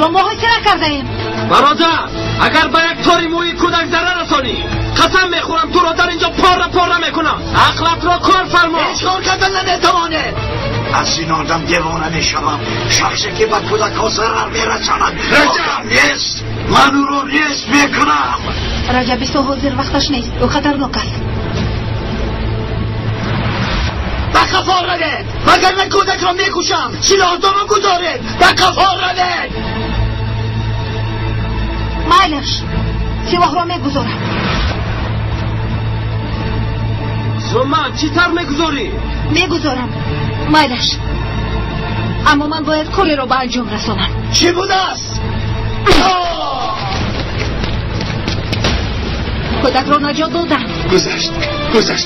ما مقایسه نکرده ایم. برادر اگر به یک تاری موی کودک ضرر رسانی قسم میخورم تو را در اینجا پاره میکنم. عقلت را کار فرما. هیچ کار کردن نمیتوانه. از این آدم دیوانه میشوم. شخصی که به کودک ها ضرر میرساند آدم نیست. من او رو نیست میکنم. رجب بیستو حاضر وقتش نیست. او خطرناک است. به کفار رده. مگر من کودک را میکشم. سلاح دارم گذاره. به کفار رده. مایلش سلاح را میگذارم. زمان چی تر میگذاری؟ میگذارم مایلش، اما من باید کاری را به انجام رسانم. چی بوده است؟ کودک را نجات دادم. گذشت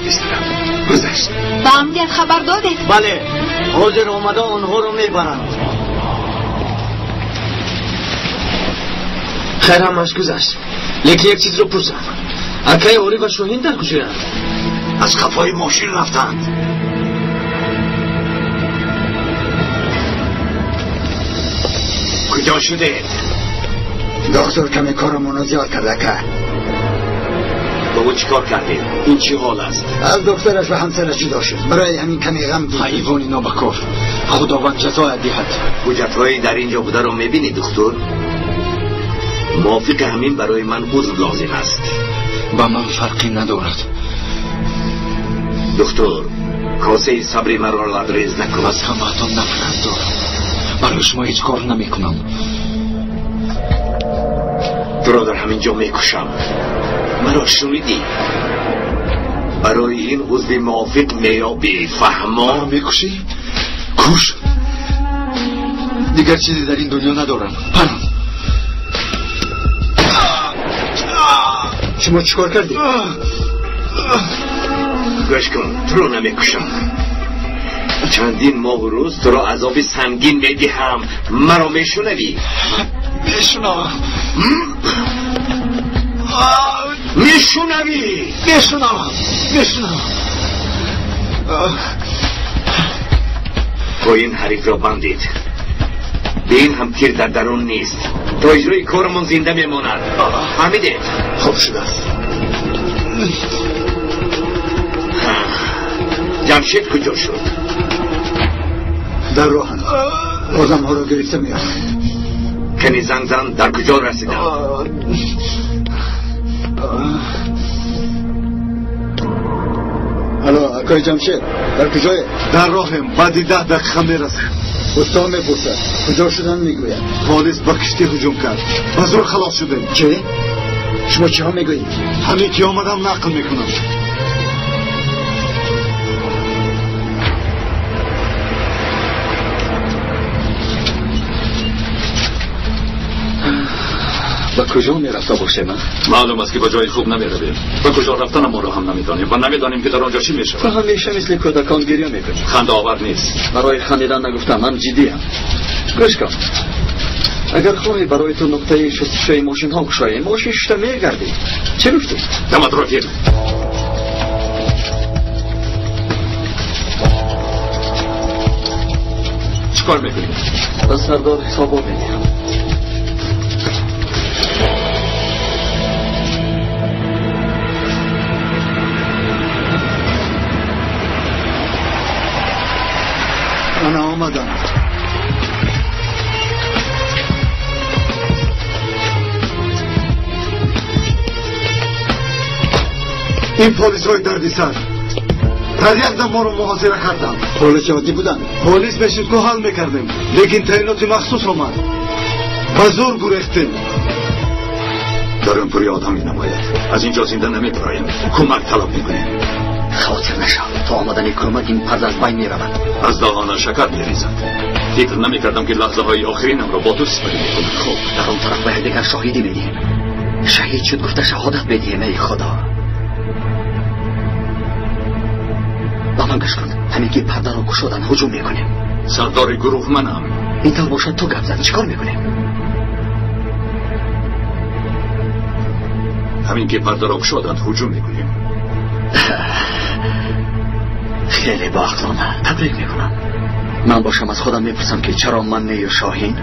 بیسترم. گذشت. به امنیت خبر دادید؟ بله، حاضر آمده آنها رو میبرند. خیر همش گذشت، لیکن یک چیز رو پرسم، اکای اوری و شاهین در کجایند؟ از کفای ماشین رفتند. کجا شده؟ دکتر کمی کارمونو زیاد کرده که. با او چی کار کردید؟ این چی حال است؟ از دکترش و همسرش جدا شد. برای همین کمی غم دید. حیوانی نابکار، خداوند جزای دهد. حجت‌هایی در اینجا بوده رو میبینی دکتر؟ موافق همین برای من عذر لازم است. با من فرقی ندارد دکتر. کاسه صبری مرا لبریز نکن. از همه‌تان نفرت دارم. برای شما هیچ کار نمیکنم. تو را در همین جا میکشم. مرا شنیدی؟ برای این عضو موافق میابی. فهما؟ میکشی؟ کش. دیگر چیزی در این دنیا ندارم. پرم. شما چیکار کردی؟ گوش کن، تو رو نمیکشم. چندین ماه و روز تو را عذاب سنگین میدهم. مرا میشنوی؟ میشنوم. با این حریف را بندید. به این هم تیر در درون نیست. تا اجرای کارمون زنده میماند. فهمیدید؟ خوب شده است. جمشید کجا شد؟ در راهن. بازم ها را گرفته میاد. کنی زنگ زن. در کجا رسیدن؟ الو اکای جمشید، در کجای؟ در راهم. بعدی 10 دقیقه میرسه. استا میپرسه کجا شدن؟ میگوید پلیس با کشتی هجوم کرد. بازور خلاص شدیم. چه؟ شما چی ها میگویید؟ همین که آمدم نقل میکنم. با کجا میرفته باشه من؟ معلوم است که با جای خوب نمیرویم. با کجا رفتن ما رو هم نمیدانیم و نمیدانیم که در آنجا چی میشه. تو همیشه مثل کودکان گریه میکنی. خنده آور نیست. برای خندیدن نگفتم، من جدی ام. گوش کن، اگر خواهی برای تو نقطه شستشوی ماشین ها گشایی، ماشین شتا میگردی. چه گفتی؟ دمت را گیر. چیکار میکنی؟ با سردار حسابا میگیرم. من آمدم. این پلیس های دردی سر در یک دم ما رو محاصره کردن. پلیس عادی بودن؟ پلیس بشید که حل میکردیم، لیکن تعینات مخصوص آمد. با زور گریختیم. در اون پوری آدمی نماید. از اینجا زنده نمیبرایم. کمک طلب میکنیم. خاطر نشو، تو آمدن کمک این پرد از بین میرود. از دهان شکر میریزد. فکر نمیکردم که لحظه های آخرینم را با تو سپری میکنم. خب در اون طرف باید دیگر شاهدی بدیم. شهید شد گفته شهادت بدیم. ای خدا، با من گشت کن. همین که پرده را گشودن هجوم میکنیم. سردار گروه منم. این طور باشد تو گپ زن. چیکار میکنیم؟ همین که پرده را گشودن هجوم میکنیم. خیلی با عقلانه. تبریک میکنم. من باشم از خودم میپرسم که چرا من نه یا شاهین؟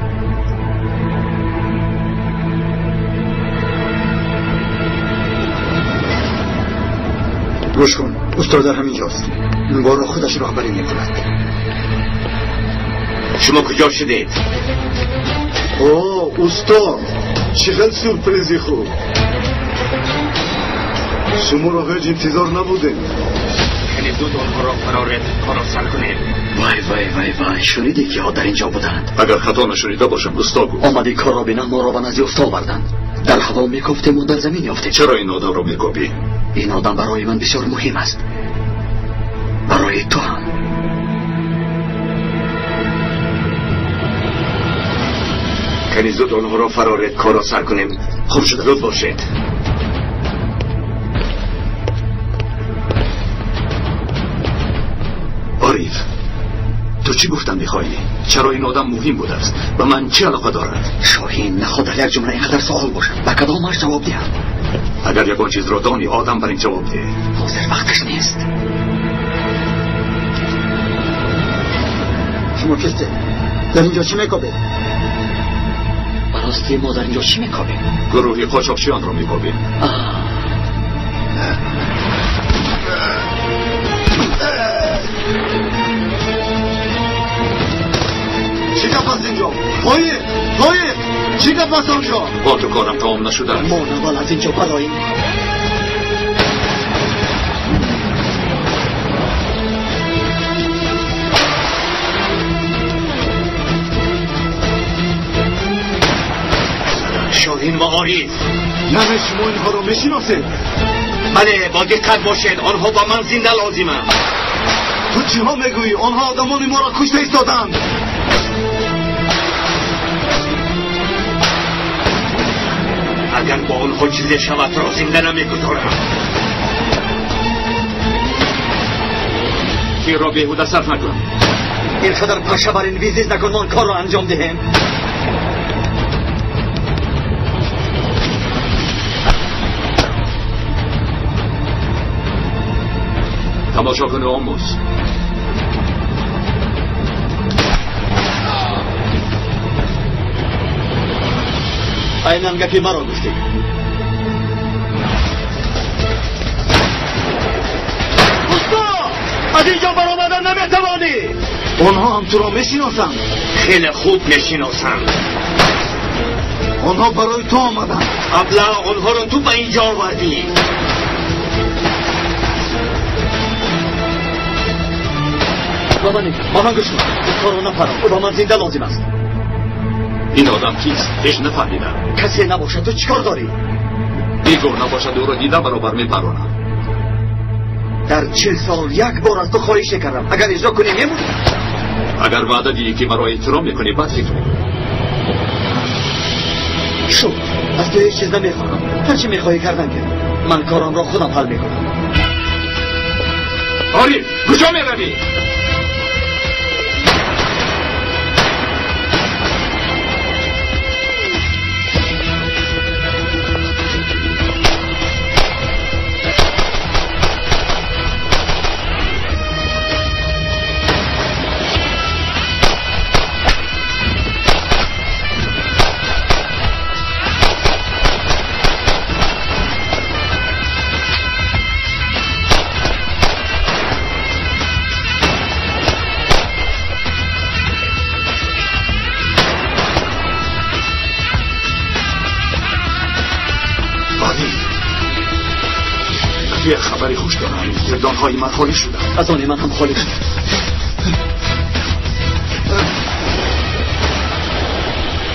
گوش کن، استاد در همینجاست. این بار خودش راهبری میکند. شما کجا شدید؟ اوه استاد، چقدر سورپریزی خوب. شما را هیچ انتظار نبودیم. خیلی زود آنها را فرارت کارا سر کنیم. وای وای وای وای، شنیدی که ها در اینجا بودند؟ اگر خطا نشنیده باشم استاد بود. آمدی کار را بینم، ما را به نزد استاد بردند. در هوا میکفتیم و در زمین یافتیم. چرا این آدم را میکوبی؟ این آدم برای من بسیار مهم است، برای تو هم. خیلی زود آنها را فرارت کارا سر کنیم. خوب شده، زود باشید. عارف، تو چی گفتم میخوایی؟ چرا این آدم مهم بوده است؟ به من چه علاقه دارد؟ شاهین نخواد در یک جمله اینقدر سوال باشد، به کدامش جواب دهم؟ اگر یکان چیز را دانی آدم بر این جواب ده. حاضر وقتش نیست. شما کسته؟ در اینجا چی میکوبه؟ براستی ما در اینجا چی میکوبیم؟ گروهی قاچاقچیان را میکوبیم. چی گپ است اینجا؟ قایق چی گپ است آنجا؟ با تو کارم تمام نشده. ما نوال از اینجا براییم. شاهین و عارف، نه شما اینها را میشناسید؟ بله، با دقت باشید. آنها با من زنده لازمند. تو چی ها میگویی؟ آنها آدمان ما را کشته ایستادند. اگر با آنها چیزی شود را زنده نمیگذارم. تیر را بیهوده صرف نکن. اینقدر پشه بر این ویزیز نکن، ما کار را انجام دهیم. تماشا کن و آموز. اینم گفی مرا گفتی. استاد، از اینجا برآمدن نمیتوانی. آنها هم تو را میشناسند. خیلی خوب میشناسند. آنها برای تو آمدند. قبلا آنها را تو به اینجا آوردی. با من گوش کن، کار را نپرم. او با من زنده لازم است. این آدم کیست؟ هیچ نفهمیدم. کسی نباشد. تو چیکار داری؟ دیگر نباشد او را دیده برابر میپرانم. در 40 سال یک بار از تو خواهش کردم، اگر اجرا کنی میمونی. اگر وعده دیدی که مرا احترام میکنی بعد فکر کنی. شو، از تو هیچ چیز نمیخواهم. هر چی میخواهی کردن که من کارم را خودم حل میکنم. عارف، کجا میروی؟ یه خبری خوش دارم. زندانهای من خالی شدن. از آن من هم خالی شد.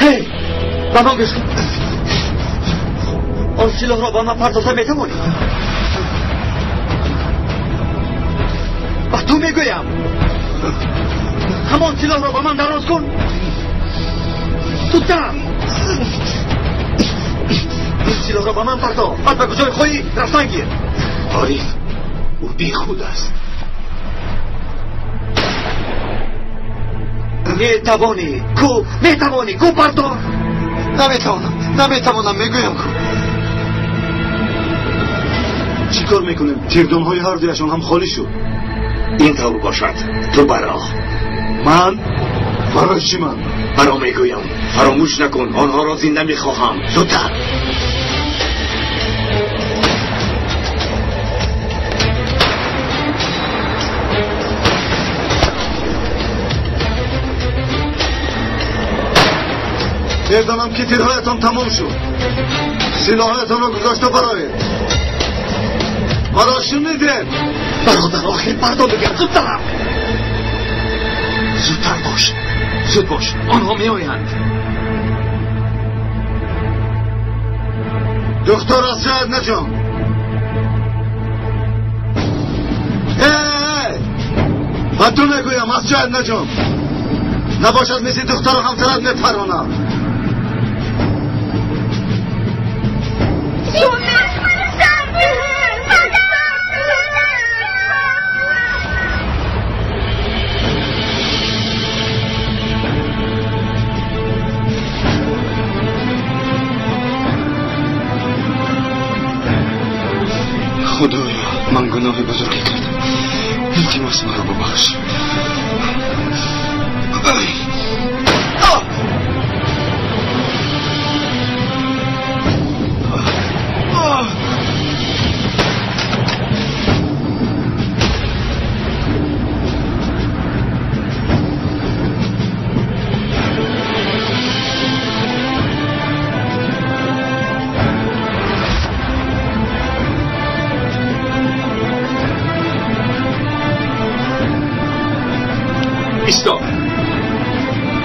هی، با من گوش کن. آن سلاح را با من پردازه میتوانی؟ با تو میگویم همان سلاح را با من دراز کن. تو دم این سلاح را با من پرداز. بعد به کجای خواهی رفتن گیر. عارف، او بی خود است. میتوانی کو پرداز. نمیتوانم میگویم کو. چی کار میکنیم؟ تیردانهای هر دویشان هم خالی شد. این طور باشد تو برا. من؟ برای چی من؟ برا میگویم فراموش نکن، آنها را زنده میخواهم. زودتر. بدانم که تیرهایتان تمام شد. سلاحایتان را گذاشته براید. مرا شنیدید؟ برادر آخر مردم بگرد. زودتر باش. زود باش. آنها می آیند. دکتر از شاید نجام. و تو میگویم از شاید نجام. نباشد مثل دختر و همسرت میپرانم. خدایا من گناه بزرگی کردم. التماس مرا ببخش.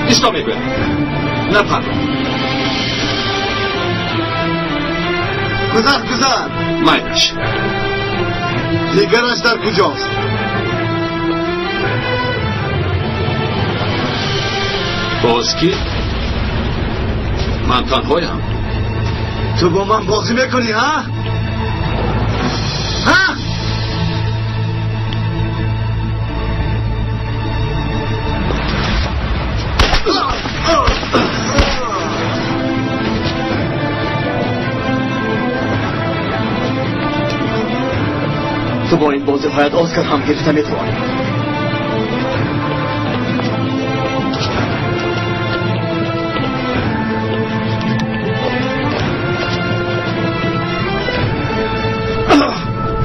ایستا میگویم نپرد. گذر مایدش دیگرش در کجاست؟ باز کی؟ من تنهایم. تو با من بازی میکنی ها؟ تو با این بازی هایت آسکر هم گرفته میتوانی.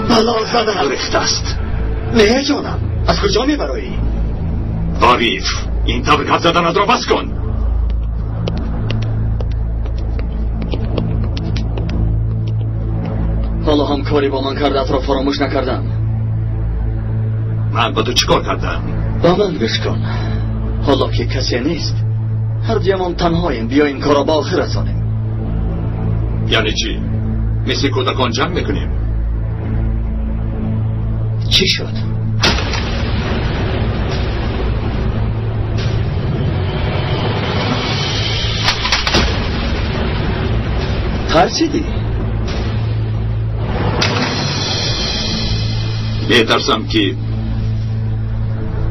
بلا زدن ریخت است. نه جانم، از کجا میبرایی؟ عارف این طبقت زدن را بس کن. حالا هم کاری با من کردت را فراموش نکردم. من با تو چیکار کردم؟ با من گوش کن. حالا که کسی نیست هر دیمان تنهاییم. بیا این کارا با آخر رسانیم. یعنی چی؟ مثل کودکان جنگ میکنیم؟ چی شد؟ ترسیدی؟ میترسم که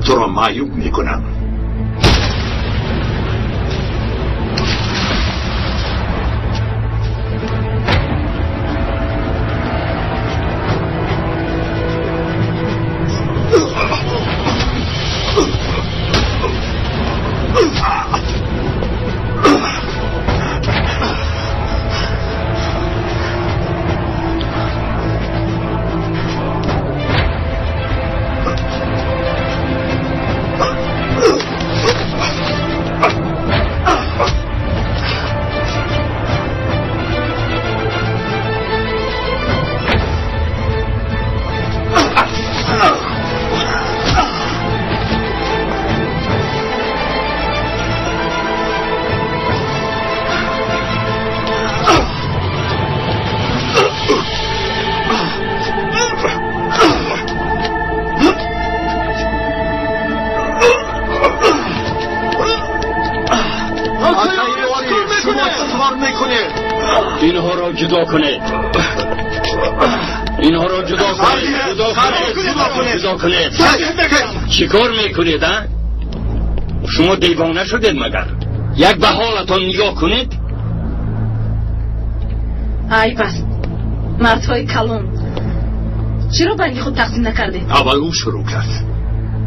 تو را معیوب میکنم. اینها را جدا کنید. اینها را جدا کنید. چی کار میکنید؟ شما دیوانه شدید مگر؟ یک به حالتان نگاه کنید. ای بس مردهای کلون، چرا بنگ خود تقسیم نکردید؟ اول او شروع کرد.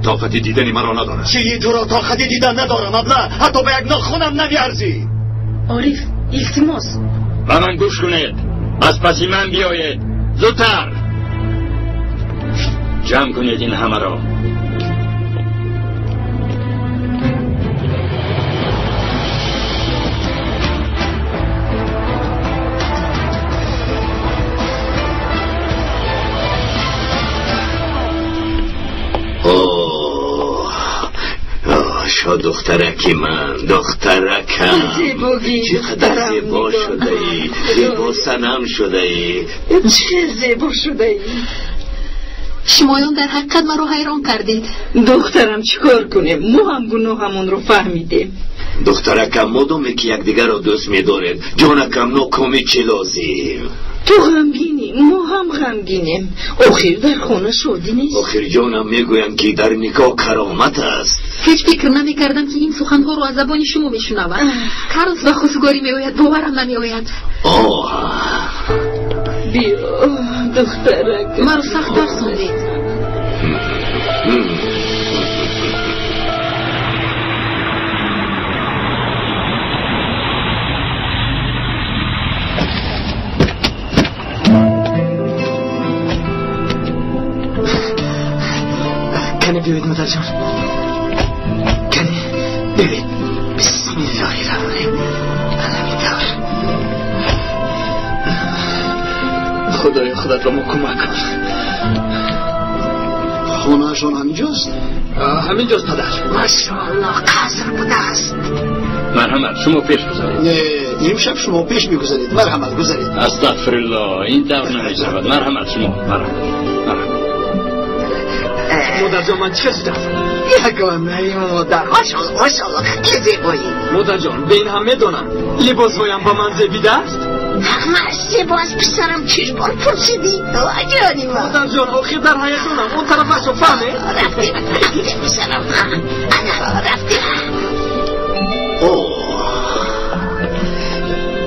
طاقت دیدنی مرا ندارد. چی تو را طاقت دیدن ندارم ابله؟ حتی به یک ناخونم نمیارزی. عارف التماس به من گوش کنید. از پسی من بیایید. زودتر جمع کنید این همه را. شا دخترکی من، دخترکم چقدر زیبا شده ای، زیبا سنم شده ای، چه زیبا شده ای. شمایان در حقیقت مرا حیران کردید. دخترم چیکار کنیم؟ ما هم گناهمون رو فهمیدیم. دخترکم مادامی که یکدیگر رو دوست می‌دارید، جانکم ناکامی چه لازم؟ تو غمگینی، ما هم غمگینیم. آخر در خانه شادی نیست. آخر جانم میگویم که در نکاح کرامت است. هیچ فکر نمی‌کردم که این سخنها رو از زبان شما بشنوم. کارس و خوشگواری میآید، باورم نمیآید. بیا دخترک، مرا سخت ترساندید. کنی بیوید مادر جان، کنی بیوید. بسم الله الرحمن الرحیم. خدایا خودت را ما کمک کن. خونه شان همینجاست؟ همینجاست پدر. ماشاءالله قصر بوده است. مرحمت، شما پیش گذارید. نه، امشب شما پیش میگذارید. مرحمت گذارید. استغفرالله، این دور نمیشود. مرحمت شما، مرحمت. مادر جان من چه شدم؟ یگانه مادر. ماشاءالله خیلی زیبایی. مادر جان به این هم میدونم لباس هایم با من زیبیده است. مرسی باز پسرم چشمان پرسیدی. آجانی ما مادر جان آخر در حیاتونم اون طرفش رو فهمه؟ رفتی پسرم. رفتی.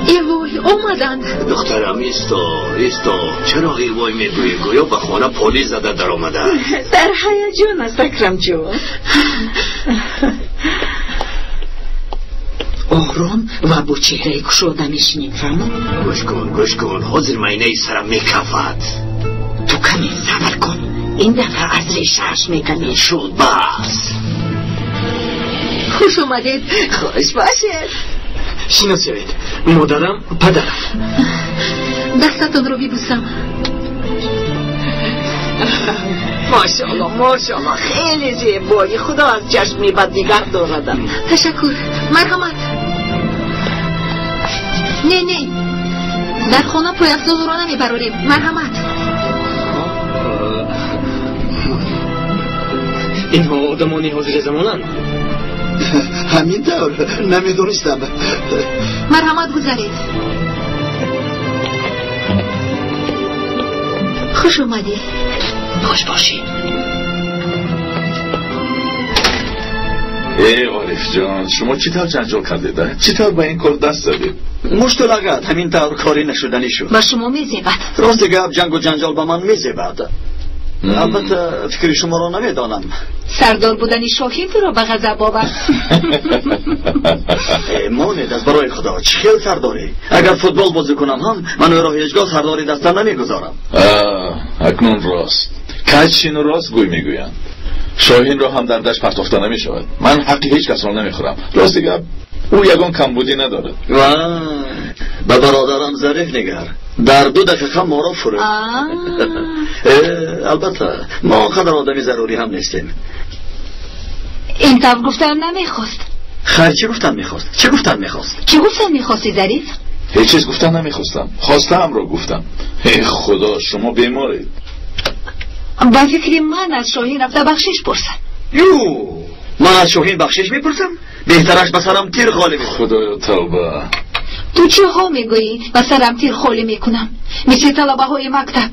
ایوای آمدند. دخترم ایستا چرا ایوای میگویی؟ گویا به خانه پلیس زده در آمده. در هیجان است اکرم جان. آرام و با چهره گشاده میشینیم فهمون. گوش کن حاضر مینه سرم میکفد. تو کمی صبر کن، این دفعه از ریشهش میکنی. شد بس. خوش اومدید. خوش باشید. شناسید مادرم پدرم. دستتون رو بیبوسم. ماشاءالله خیلی زیبایی. خدا از چشمی بد نگه دارد. تشکر. مرحمت. نه در خانه پایستو رو نمیبراریم. مرحمت. اینها آدمانی حاضر زمانند. همین طور نمیدونستم. مرحمت گذارید. خوش اومدی. خوش باشی. عارف جان، شما چطور جنجال کردید؟ چطور به این کار دست دادید؟ مشتلقت همین طور کاری نشدنی شد. با شما میزیبد. راست گپ جنگ و جنجال با من میزیبد. البته فکر شما را نمیدانم. سردار بودنی شاهین تو را به غضب آورد. ماند از برای خدا چه خیل سرداری. اگر فوتبال بازی کنم هم من او را هیچگاه سرداری دسته نمیگذارم. اکنون راست کچین و راست گوی میگویند. شاهین را هم در دشت پرتافته نمی شود. من حقی هیچ کس را نمیخورم. راست گپ او یگان کمبودی ندارد. به برادرم ظریف نگر. در 2 دقیقه ما را فرو. البته ما قدر آدمی ضروری هم نیستیم. این طور گفتم نمیخواست. خیر چی گفتم میخواست؟ چی گفتم میخواست؟ چی گفتم میخواستی ظریف؟ هیچ چیز گفتم نمیخواستم. خواستم را گفتم. ای خدا شما بیمارید. با فکری من از شاهین رفته بخشش پرسم. من از شاهین بخشش میپرسم؟ بهترش بسرم تیر خالی میکنم. خدایا توبه. تو چه ها میگویی بسرم تیر خالی میکنم؟ مثل طلبه های مکتب.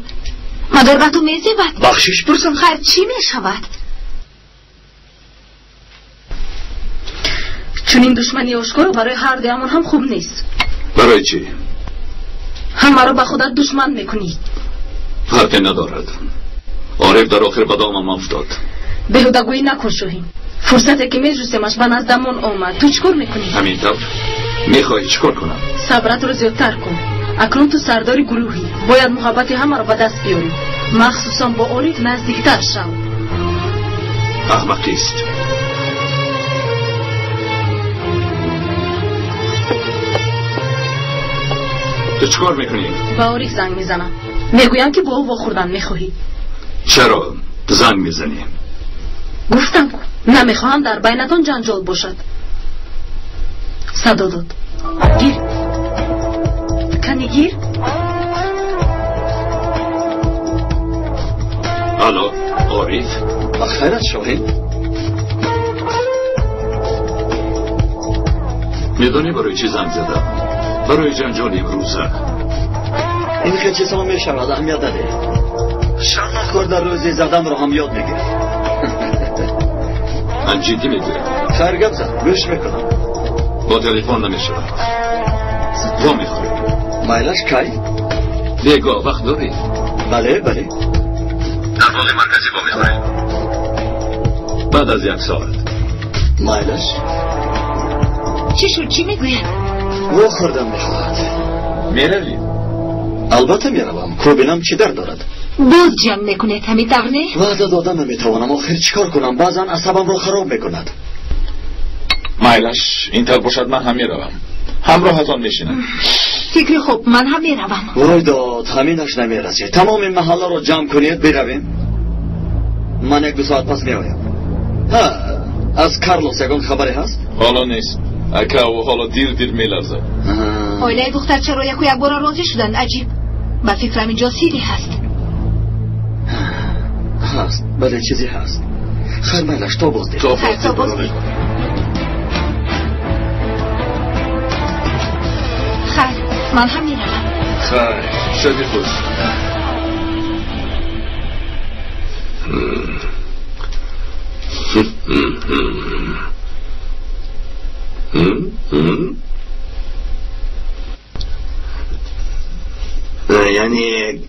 مگر به تو میزیبد؟ بخشش پرسم. خیر چی میشود؟ چون این دشمنی آشکار برای هر دیامون هم خوب نیست. برای چی؟ هم مرا به خودت دشمن میکنی. فرقی ندارد. عارف در آخر به دامم افتاد. بهودگویی نکن شاهین. فرصتی که میجوستمش به نزدمون آمد. تو چکار میکنی؟ همینطور. میخوای چکار کنم؟ صبرت رو زیادتر کن. اکنون تو سرداری گروهی. باید محبت همه رو به دست بیاری. مخصوصا با عارف نزدیکتر شو. احمقی است. تو چکار میکنی؟ با عارف زنگ میزنم. میگویم که با او واخوردن میخواهی. چرا زنگ میزنی؟ گفتم نمیخواهم در بینتان جنجال باشد. صدا داد. گیر کنی گیر. الو عارف. خیرت شاهین. میدونی برای چی زنگ زدم؟ برای جنجال امروزه. این که چیزا میشود اهمیت نده. شرمخور در روزی زدن رو هم یاد میگیری. من جدی میگیرم. خیر گپ زد. گوش میکنم. با تلفن نمیشود. وا میخوری. مایلش کی؟ بیگاه وقت داری؟ بله در حال مرکزی با میخوری. بعد از 1 ساعت. مایلش چی شد؟ چی میگوید؟ او خوردم میخواهد. میروی؟ البته میروم. کوبینم چی در دارد؟ باز جنگ میکنه همی دغنه؟ وعده دادم نمیتوانم. آخر چیکار کنم؟ بعضا عصبم رو خراب میکند. مایلش اینطور باشد من هم میروم. همراهتان میشینم. فکر خوب من هم میروم. وای داد همینش نمیرسید. تمام این محله رو جمع کنید برویم. من 1-2 ساعت پس میایم. ها از کارلوس یگان خبری هست؟ حالا نیست. اکا و حالا دیر میلرزه. آیله دختر چرا یک بار راضی شدن؟ عجیب. با فکرم اینجا سیری هست. هست بله چیزی هست. خیر مایلش تا بازدید. تا بازدید. خیر من هم میروم. خیر شدی خوش. یعنی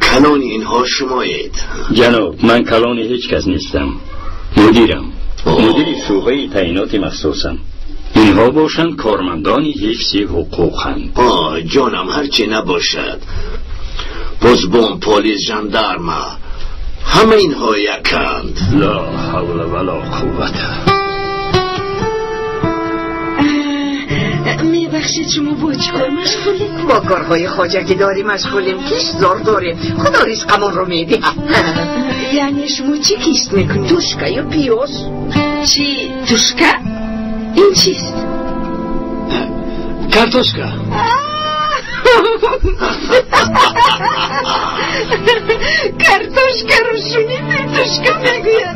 کلان اینها شمایید؟ جناب من کلان هیچ کس نیستم. مدیر شعبه تعیینات مخصوصم. اینها باشند کارمندان حفظ حقوقند. جانم هرچی نباشد. پزبون پلیس ژاندارم همه اینها یکند. لا حول ولا قوت. میبخشید شما با چی کار مشغولیم؟ با کارهای خواجگی داری مشغولیم. کشتزار داریم. خدا رزقمون رو میده. یعنی شما چی کشت میکنید؟ توشکا یا پیاز؟ چی؟ توشکا؟ این چیست؟ کارتوشکا. کارتوشکا رو شنیدی؟ توشکا میگوید.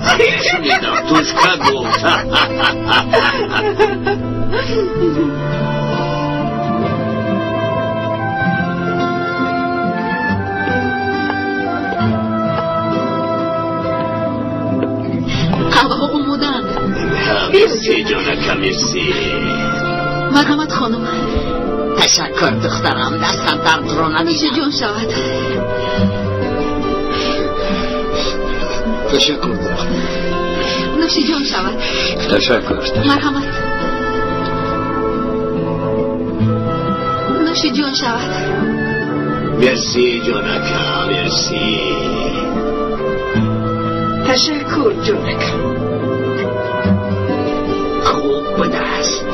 شنیدم توشکا گفت. قهوه ها اومدن. مرسی جانکا مرسی. مرحمت خانم. تشکر دخترم دستم درد رو نمیشه جون شود. تشکر دخترم. نوشی جون شود. تشکر. مرحمت. نوشی جون شود. مرسی جانکا مرسی. تشکر جونکا. خوب بوده است.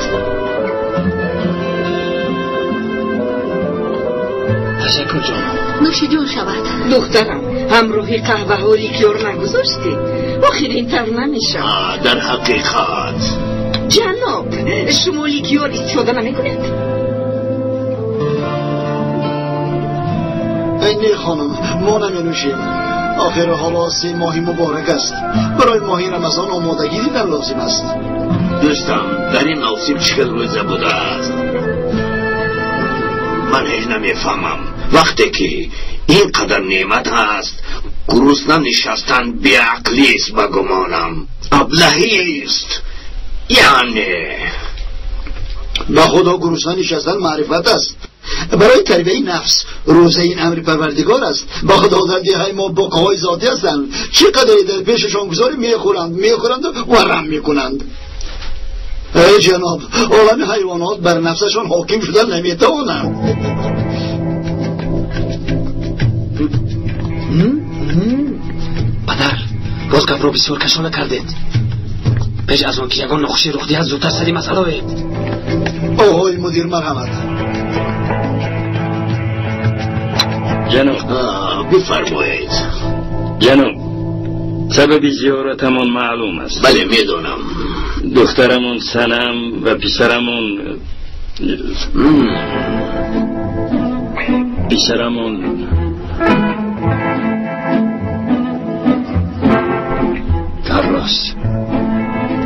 تشکر جانم. نوشی جون شود. دخترم همروهی قهوه و لیکیور نگذاشتی؟ آخر اینطور نمیشه. در حقیقت جناب شما لیکیور شده نمیکنید؟ اینی خانم ما نمی آخر حالا 3 ماهی مبارک است. برای ماهی رمضان آمادگی دیگر لازم است. دوستم در این موسم 40 روزه بوده است. من هیچ نمیفهمم وقتی که این قدر نعمت هست گرسنه نشستن بیعقلی است بگمانم. ابلهی است. یعنی با خدا گرسنه نشستن معرفت است. برای تربیه نفس روزه این امر پروردگار است. با خدا در دیهای ما بقای ذاتی هستند. چقدر در پیششان گذاری میخورند و رم میکنند. ای جناب عالم حیوانات بر نفسشان حاکم شدن نمیتوانند. پدر باز گپ رو بسیار کشانه کردید. پیش از اون که یگان نقشه رخ دهد زودتر سری مسئله اید. آقای مدیر مرحمت. جناب بفرمایید. جناب سبب زیارتمون معلوم است. بله میدونم. دخترمون سنم و پسرمون کارلوس.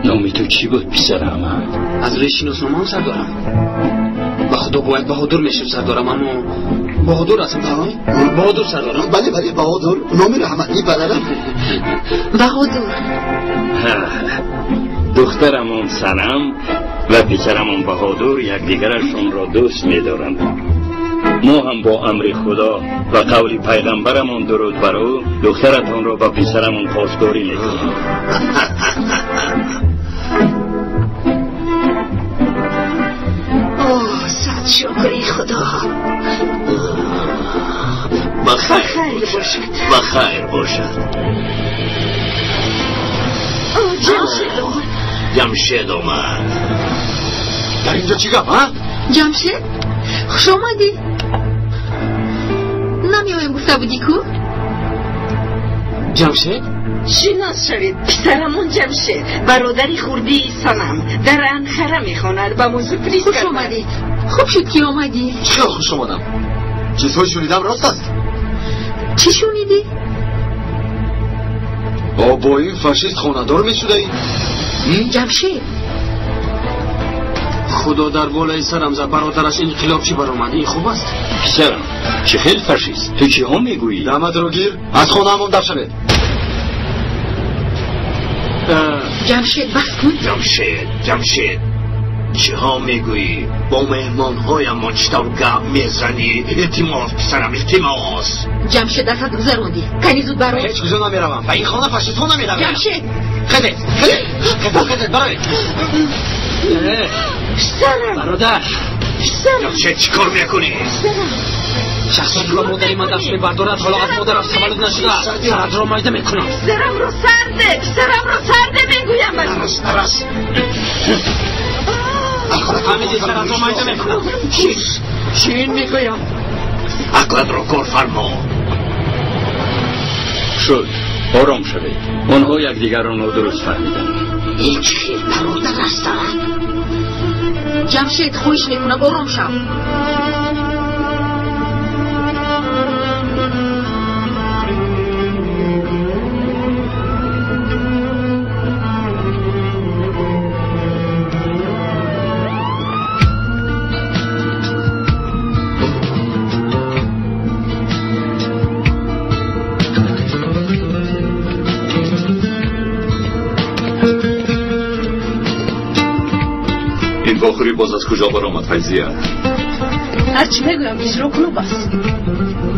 نامی تو چی بود پسرم؟ از روی شناسنامه هم سردارم. به خدا باید بهادر میشم سردارم، اما بهادر هستم تمام. بهادر سردارم. بله بهادر. نام رحمتی بلدم. بهادر. دخترمون سنم و پسرمون بهادر یکدیگرشون را دوست می‌دارند. ما هم با امر خدا و قول پیغمبرمون درود بر او دخترتون را با پسرمون پاسداری میکنیم. اوه صد شکری خدا. بخیر باشد. جمشید اومد. در اینجا چی گفت ها؟ جمشید خوش آمدی. نمیایم گفته بودی کو؟ جمشید شناس شوید پسرمون جمشید، برادری خوردی سنم در انخره میخواند. با موضوع پلیس خوش آمدید. خوب شد که آمدی. چرا خوش آمدم؟ چیزهای شنیدم راست است. چی شنیدی؟ با این فاشیست خاندار میشده این؟ جمشید خدا در بالای سرم زد، برادرش انقلابچی برآمد. این خوب است؟ پسرم چه خیلی فاشیست؟ تو چی ها میگویی؟ دمت رو گیر، از خانه همون در شوید. جمشید بس کن. جمشید چه ها میگویی؟ با مهمان هایم مجتب گپ میزنی. التماس پسرم التماس. جمشید دستت گذروندی. کنی زود برو. هیچ کجا نمیروم. به این خانه فاشیست ها نمیروم. جمشید خدت برای سرم برادر جمشید چی کار میکنی؟ شخصا که مادری من دست میبردارد، حالا از مادرم تولد نشده. سرد را مایده میکنم. سرم رو سرده میگویم بس. درست همیدی سرد را مایده میکنم. چین میگویم. عقلت رو کار فرما. شد آرام شوید. آنها یکدیگران را درست فهمیدن. این چی برادر هستن؟ جمشید خوش میکنم. آرام شو. باخوری باز از کجا برآمد فیضیه؟ هرچی میگویم اجرا کنو بس.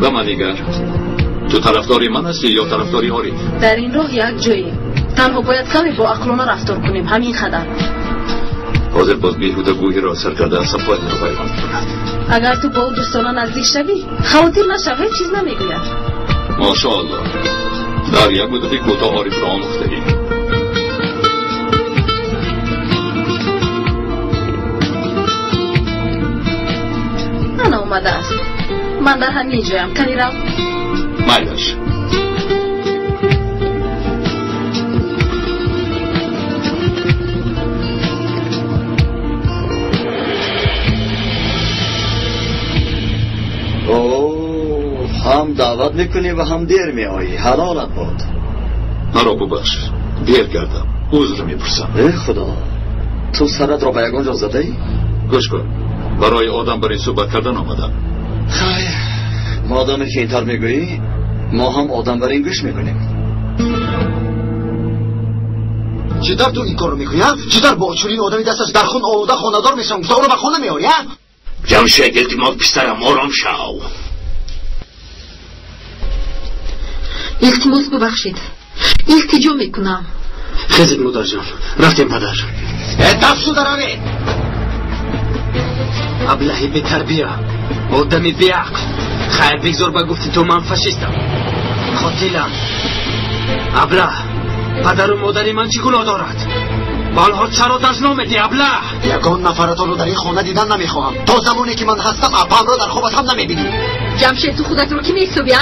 به من نگر، تو طرفداری من هستی یا طرفداری آری؟ در این راه یک جایی تنها باید کمی با عقلانه رفتار کنیم. همین خدر. حاضر باز بیهوده گویی را سر کرده از صفایت رو بیان کند. اگر تو با او دوستانه نزدیک شوی خواطر نشوی چیز نمیگوید. ماشاءالله در یک مدتی کوتاه عارف را آموخته ای. اومده است. من در همین جایم. کنی رو مایلش. هم دعوت میکنی و هم دیر میایی. حلالت بود. مرا ببخش، دیر کردم. عذر میپرسم. ای خدا، تو سرت را به یگان جا زده ای؟ گوش کن، برای آدم برای صحبت کردن آمدم. خیر، مادامی که اینطور میگویی ما هم آدم برای این گوش میکنیم. چی در تو این کار رو میکنی؟ چی در با چنین آدمی دستش در خون آوده خاندار میشم گفته او رو به خونه میاری؟ جمشید التماس پسرم آرام شو. التماس ببخشید. التجا میکنم. خیزید مادر جان، رفتیم پدر. دستو دروی ابلهی بی تربیه، آدمی بی عقل. خیر بگذار با گفتی تو من فاشیستم، قاتلم. ابله، پدر و مادری من چی گناه دارد؟ بالها چرا دست نمیدی ابله؟ یگان نفرتان رو در این خانه دیدن نمیخواهم. تا زمانی که من هستم اپام رو در خوابت هم نمیبینی. جمشید تو خودت رو کی میسوبی؟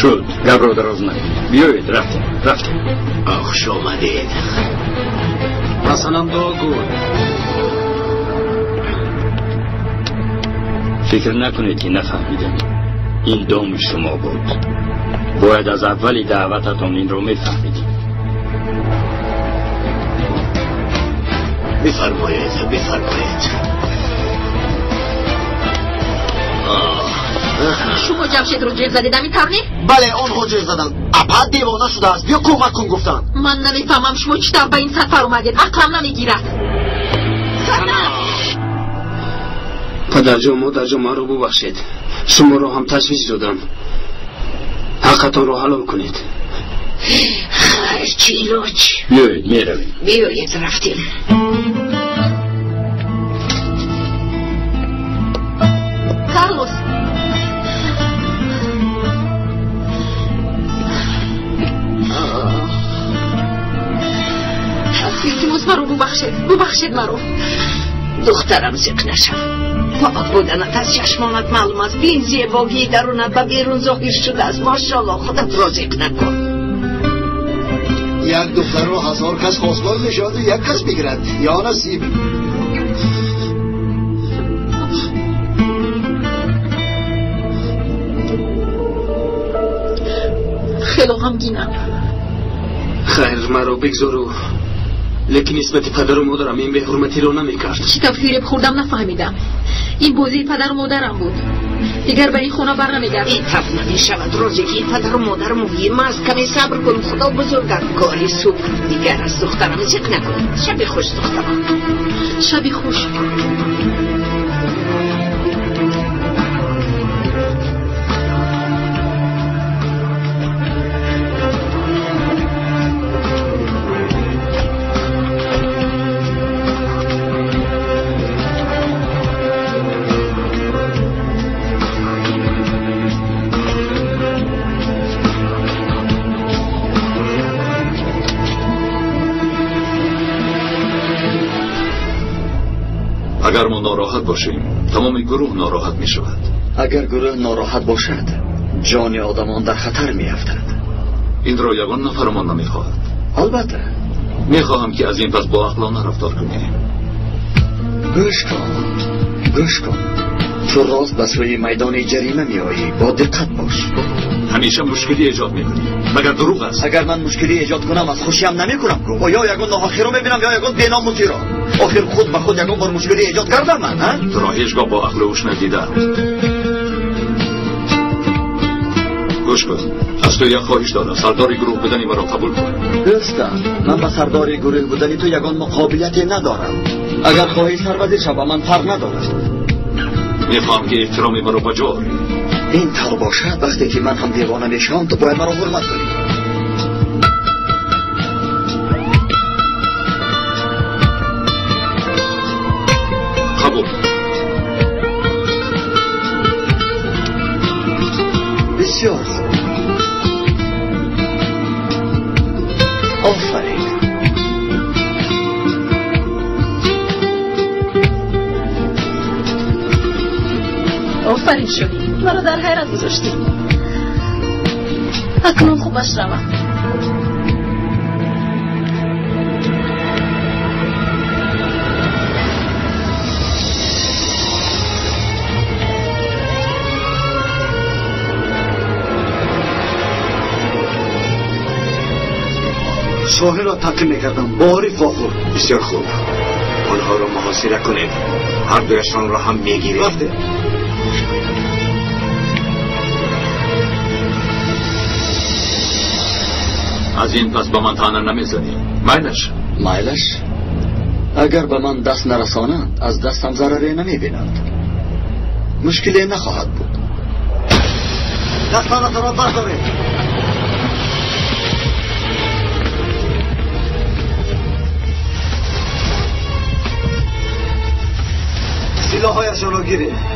شد گپ رو دراز نکنید. بیایید رفتیم. خوش آمدید. حسنم دعا گو. فکر نکنید که نفهمیدم. این دام شما بود. باید از اولی دعوتتون این رو میفهمیدید. بفرمایید. شما جمشید رو جیغ زدید همین ترنی؟ بله اونها جیغ زدن. اپا دیوانه شده است. بیا کمک کن گفتن. من نمیفهمم شما چطور به این سفر اومدید. عقلم نمیگیرد. پدر جان مادر جان من رو ببخشید. شما رو هم تشویش دادم. حقتان رو حلال کنید. خرچی لوچ. بیایید میرویم. بیایید رفتیم. کارلوس التماس مرا ببخشید مرا. دخترم زق نشو. پاک بودنت از چشمانت معلوم است. بین زیبایی درونت به بیرون ظاهر شده است. ماشاءالله خودت را زق نکن. یک دختر رو 1000 کس خواستگار میشود و یک کس بگیرد یا نصیب. خیلی غمگینم. خیر مرا بگذارو. لیکن اسمت پدر و مادرم این به حرمتی رو نمیکرد. چی تفسیر خوردم نفهمیدم. این بازی پدر و مادرم بود. دیگر به این خونه بر نمیگردم. این تف نمیشود. روزی که این پدر و مادر مهم است کمی صبر کن. خدا بزرگواری صبح دیگر از دخترم زق نکن. شبی خوش دخترم. شبی خوش. اگر ما ناراحت باشیم تمام گروه ناراحت می شود. اگر گروه ناراحت باشد جان آدمان در خطر می افتد. این را یگان نفرمان نمی خواهد. البته می خواهم که از این پس با عقلانه رفتار کنیم. گوش کن تو راست به سوی میدان جریمه می آیی. با دقت باش. همیشه مشکلی ایجاد می کنی. مگر دروغ است؟ اگر من مشکلی ایجاد کنم از خوشیم نمی کنم. و یا یگان ناحقی رو می بینم یا یگان بیناموسی را. آخر خود به خود یگان بار مشکلی ایجاد کردم من. تو را هیچگاه با عقل اوش ندیدم. گوش کن. از تو یک خواهش دارم. سرداری گروه بودنی مرا قبول کن. درستم. من با سرداری گروه بودنی تو یگان مقابلیتی ندارم. اگر خواهی سربازی شو من فرق ندارد. میخوام که احترامی مرا بجا آری. این طور باشد وقتی که من هم دیوانه میشم تو باید مرا حرمت کنی. قبول. بسیار خوب. آفرین. آفرین شدی. مرا در حیرت گذاشتی. اکنون خوبش روم. شاهین را تعقیب میکردم. باری فاخور. بسیار خوب. آنها را محاصره کنید. هر دویشان را هم میگیرید. رفته. از این پس با من طعنه نمیزنی. میلش اگر به من دست نرسانند از دستم ضرری نمیبینند. مشکلی نخواهد بود. دستانت را بردارید. سلاحهایشان را گیرید.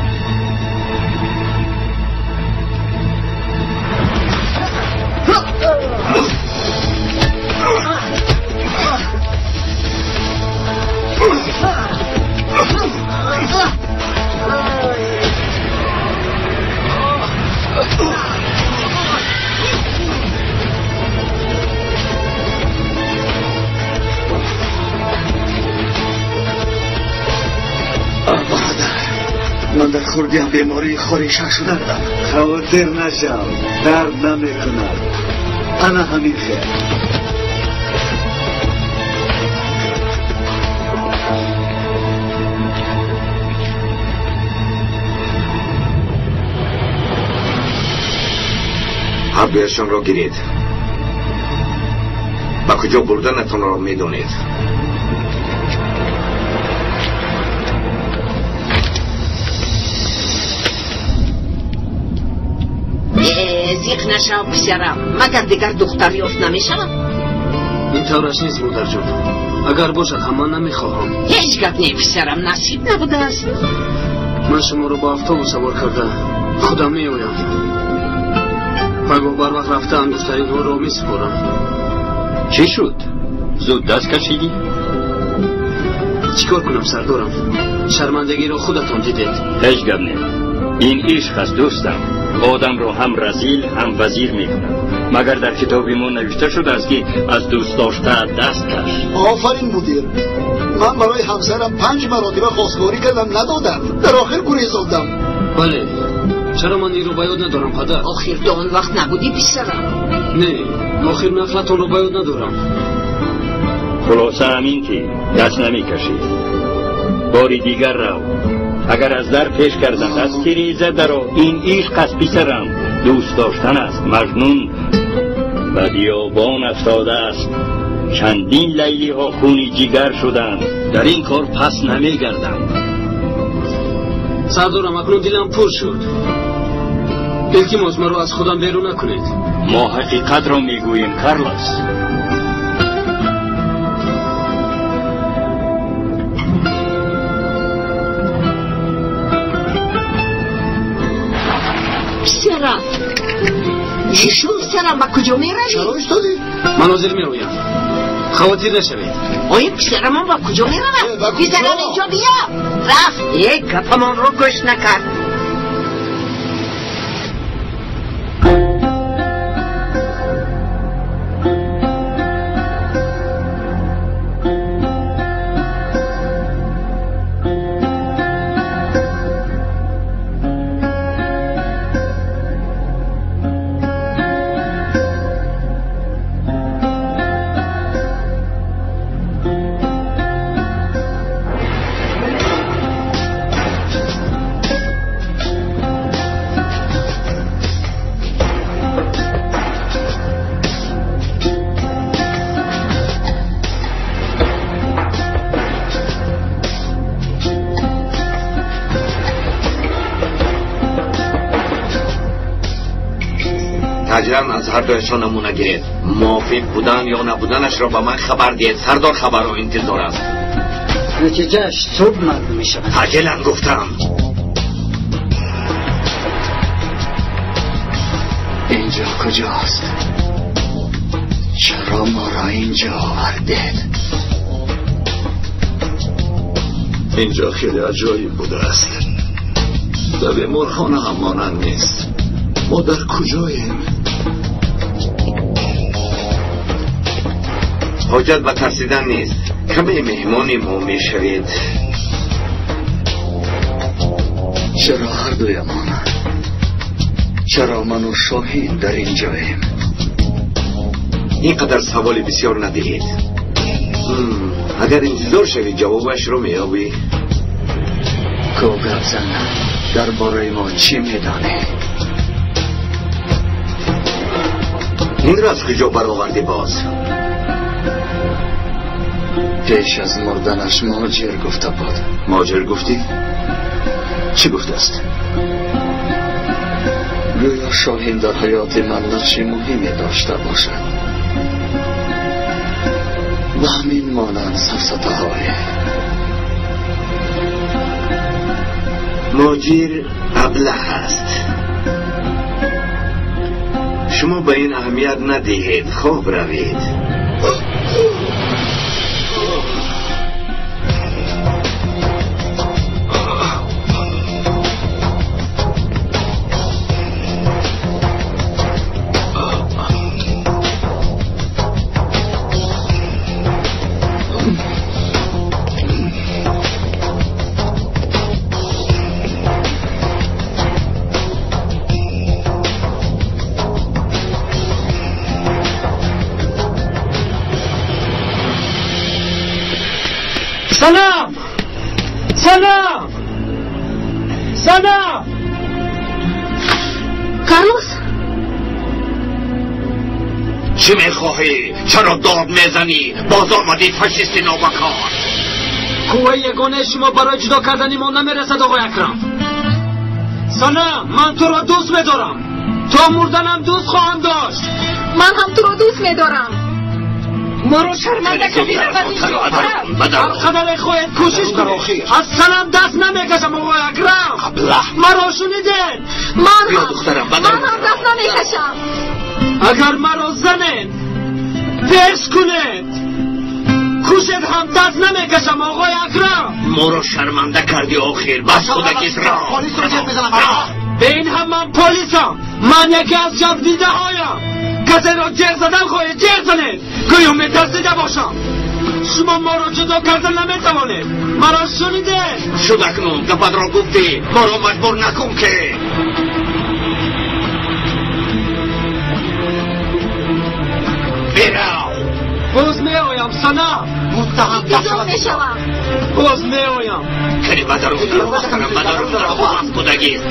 من در خوردیم بیماری خوریشه شدم. خاطر نشم، درد نمیکند. انا همین خیر. حبیشان را گیرید. با کجا بردنتون را میدونید. زیق نشو پسرم، مگر دیگر دختر یافت نمیشم؟ این طورش نیست مادر جون. اگر باشد هم من نمیخواهم. هیچ گپ نی پسرم، نصیب نبوده است. من شما رو با اتوبوس سوار کرده خودم میآیم. پگاه بر وقت رفته انگشترین ها را میسپارم. چی شد؟ زود دست کشیدی؟ چیکار کنم سردارم؟ شرمندگی را خودتان دیدید. هیچ گپ نی. این عشق است دوستم. آدم رو هم رذیل هم وزیر میکنه. مگر در کتابی ما نوشته شده است که از دوست داشته دست کش. آفرین مدیر. من برای همسرم 5 مراتب خواستگاری کردم ندادم. در آخر گریزاندم. بله. چرا من این رو باید ندارم پدر؟ آخر تو اون وقت نبودی پسرم؟ نه، آخر نفرتون رو باید ندارم. خلاصه همین که دست نمی کشید. باری دیگر رو اگر از در پیش کردن دست کریزه درو. این عشق از پسرم دوست داشتن است. مجنون به بیابان افتاده است. چندین لیلی ها خونی جگر شدند. در این کار پس نمی گردند. سردارم اکنون دلم پر شد. التماس مرا از خودم بیرون نکنید. ما حقیقت را میگوییم کارلوس. پسرم چی شد پسرم؟ با کجا میروی؟ چرا ایستادی؟ من حاضر میآیم. خواطر نشوید. آیا پسرم من با کجا میروم؟ پسرم اینجا بیا. رفت یک گپمان رو گوش نکرد. تاجران از هر دویشان نمونه گیرید. موافق بودن یا نبودنش را به من خبر دید. سردار خبر رو انتظار است. نتیجهش صبح معلوم می شود. عجلا گفتم. اینجا کجاست؟ چرا ما را اینجا آوردید؟ اینجا خیلی عجایب بوده است. و به مرخانه هم مانند نیست. ما در کجاییم؟ حاجت به ترسیدن نیست. کمی مهمانی ما می شوید. چرا هر دویمان؟ چرا من و شاهین در اینجاییم؟ اینقدر سوال بسیار ندهید. اگر انتظار شوید جوابش رو میابی. گوگل زن در باره ما چی میدانی؟ این را از کجا برآوردی باز؟ پیش از مردنش ماجر گفته بود. ماجر گفتی؟ چی گفته است؟ گویا شاهین در حیات من نقش مهمی داشته باشد و همین مانند سفسطه های ماجر ابله است. شما به این اهمیت ندهید. خواب روید. سلام سلام سلام. کارلوس چی میخواهی؟ چرا داد میزنی؟ باز آمدی فاشیستی نابکار. قوه یگانه شما برای جدا کردنی ما نمیرسد آقای اکرم. سلام، من تو را دوست میدارم، تا مردنم دوست خواهم داشت. من هم تو رو دوست میدارم. ما رو شرمنده کردی هر قدر خواهید کوشش کنید از سلام دست نمیکشم آقای اکرم. مرا شنیدین؟ من هم دست نمیکشم. اگر مرا زنید پرس کنید کوشید هم دست نمیکشم آقای اکرم. ما رو شرمنده کردی آخر. بس خودکیت را پلیس رو جب میزنم. به این هم من پلیسم. من یکی از شب دیده هایم. کسی را جر زدن خواهید جر زنید گویا میترسیده باشم. شما ما را جدا کردن نمیتوانید. مرا شنیده؟ شد اکنون گپت را گفتی. ما را مجبور نکن که. بیراو باز می آیم سنا. متهم جدا میشوم. باز می آیم. کنی بدارم بس خودکیت.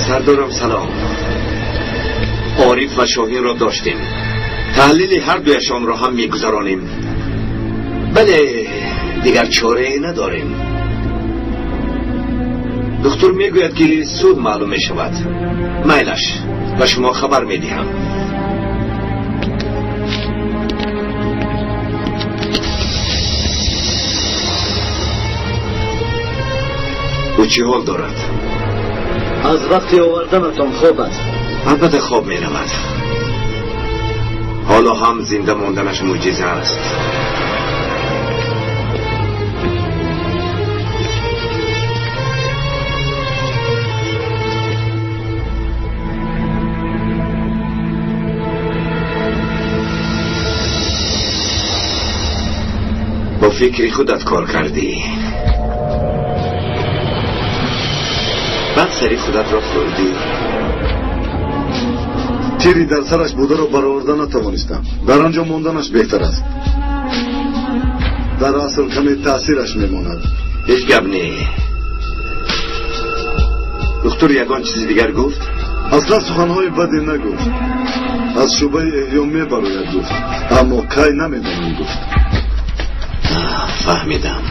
سردارم سلام. عارف و شاهین را داشتیم. تحلیل هر دویشان را هم میگذرانیم. بله دیگر چاره نداریم. دکتر میگوید که سود معلوم میشود. میلش و شما خبر میدهم. او چی حال دارد؟ از وقتی آوردمتان خوب است. البته خواب می رود. حالا هم زنده ماندنش معجزه است. با فکری خودت کار کردی. بعد سری خودت را خوردی. تیری در سرش بوده رو برآورده نتوانستم. در آنجا ماندنش بهتر است. در اصل کمی تاثیرش میماند. هیچ گپ نی. دکتر یگان چیزی دیگر گفت؟ اصلا سخنهای بدی نگفت. از شبه احیا میبراید گفت، اما کی نمیدانم گفت. فهمیدم.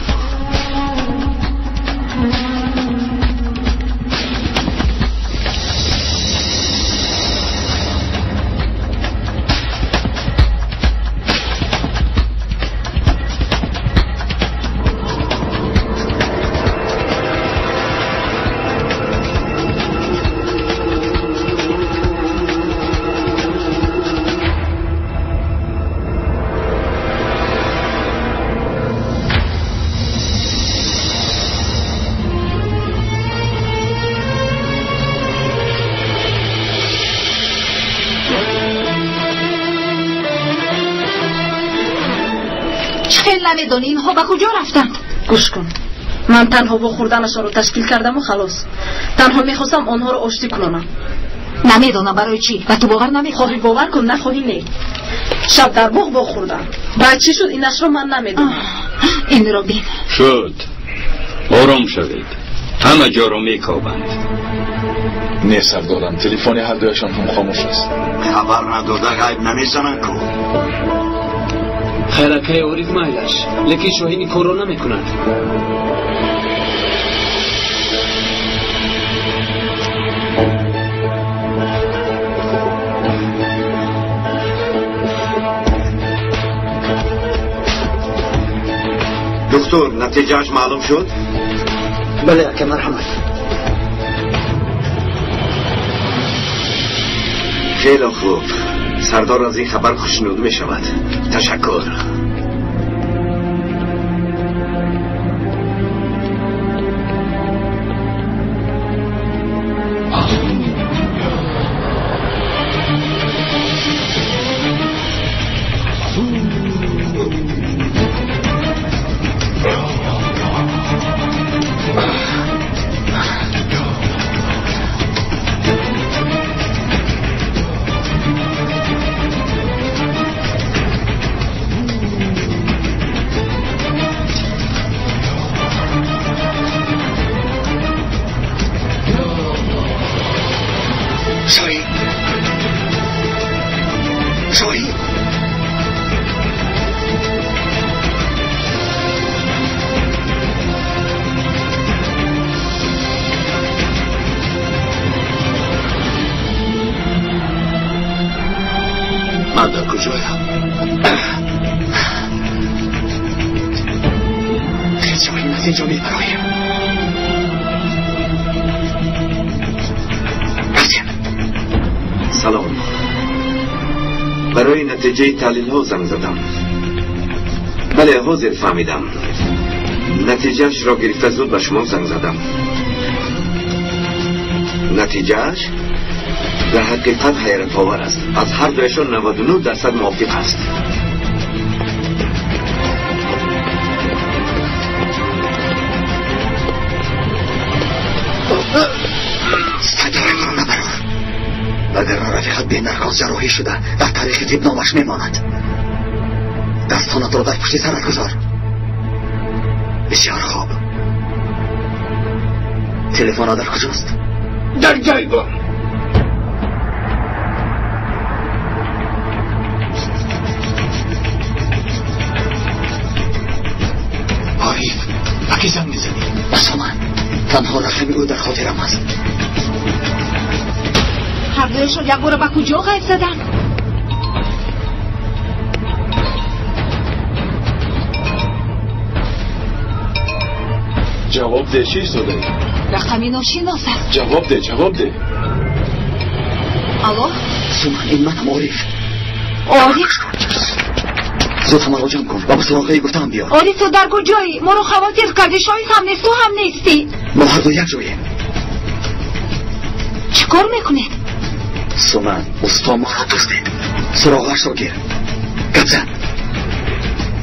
نمیدونی اینها به کجا رفتند؟ گوش کن، من تنها با خوردنشان رو تشکیل کردم و خلاص. تنها میخواستم آنها رو آشتی کنم. نمیدونم برای چی و تو باور نمیکنی. خواهی باور کن نخواهی نه. شب در باغ با خوردم. بعد چی شد اینش رو من نمیدونم. این رو بین. شد. آرام شوید. همه جا رو میکابند. نه سردارم، تلفن هر دویشان هم خاموش است. خبر نداده غیب نمیزنن کو. خیرکه عارف میلش لیکن شاهینی کارو نمیکند. دکتر نتیجهش معلوم شد؟ بله که مرحمت. خیلی خوب. سردار از این خبر خوشنود می شود. تشکر. من در کجایم؟ خیلی شاهین از اینجا میبرایم. سلام. برای نتیجه تحلیل ها زنگ زدم. بله حاضر فهمیدم. نتیجهش را گرفته زود به شما زنگ زدم. نتیجهش در حقیقت حیرت آور است. از هر دویشان 99% موافق است. صدای ما رو نبرار. اگر رفیقت به نرگاز جراحی شده در تاریخ طب نامش میماند. دستانت رو در پشت سرت گذار. بسیار خوب. تلفن در کجاست؟ در جایگاه. عارف اکی زنگ میزنی؟ بس من تنها رقم او در خاطرم هست. هر دویشون یک بار به کجا غیب زدن؟ جواب ده. چی شده؟ رقمی ناشناس است. جواب ده. الو؟ سومن این منم عارف. عارف؟ زود همه رو جمع کن و به سراغه گفتم بیار. عارف تو در کجایی؟ ما رو خواطر کردی. شاید هم نیست، تو هم نیستی. ما هر دو یک جاییم. چی کار میکنید؟ سومن استا ما را دوسته. سراغش رو گیر. گبزن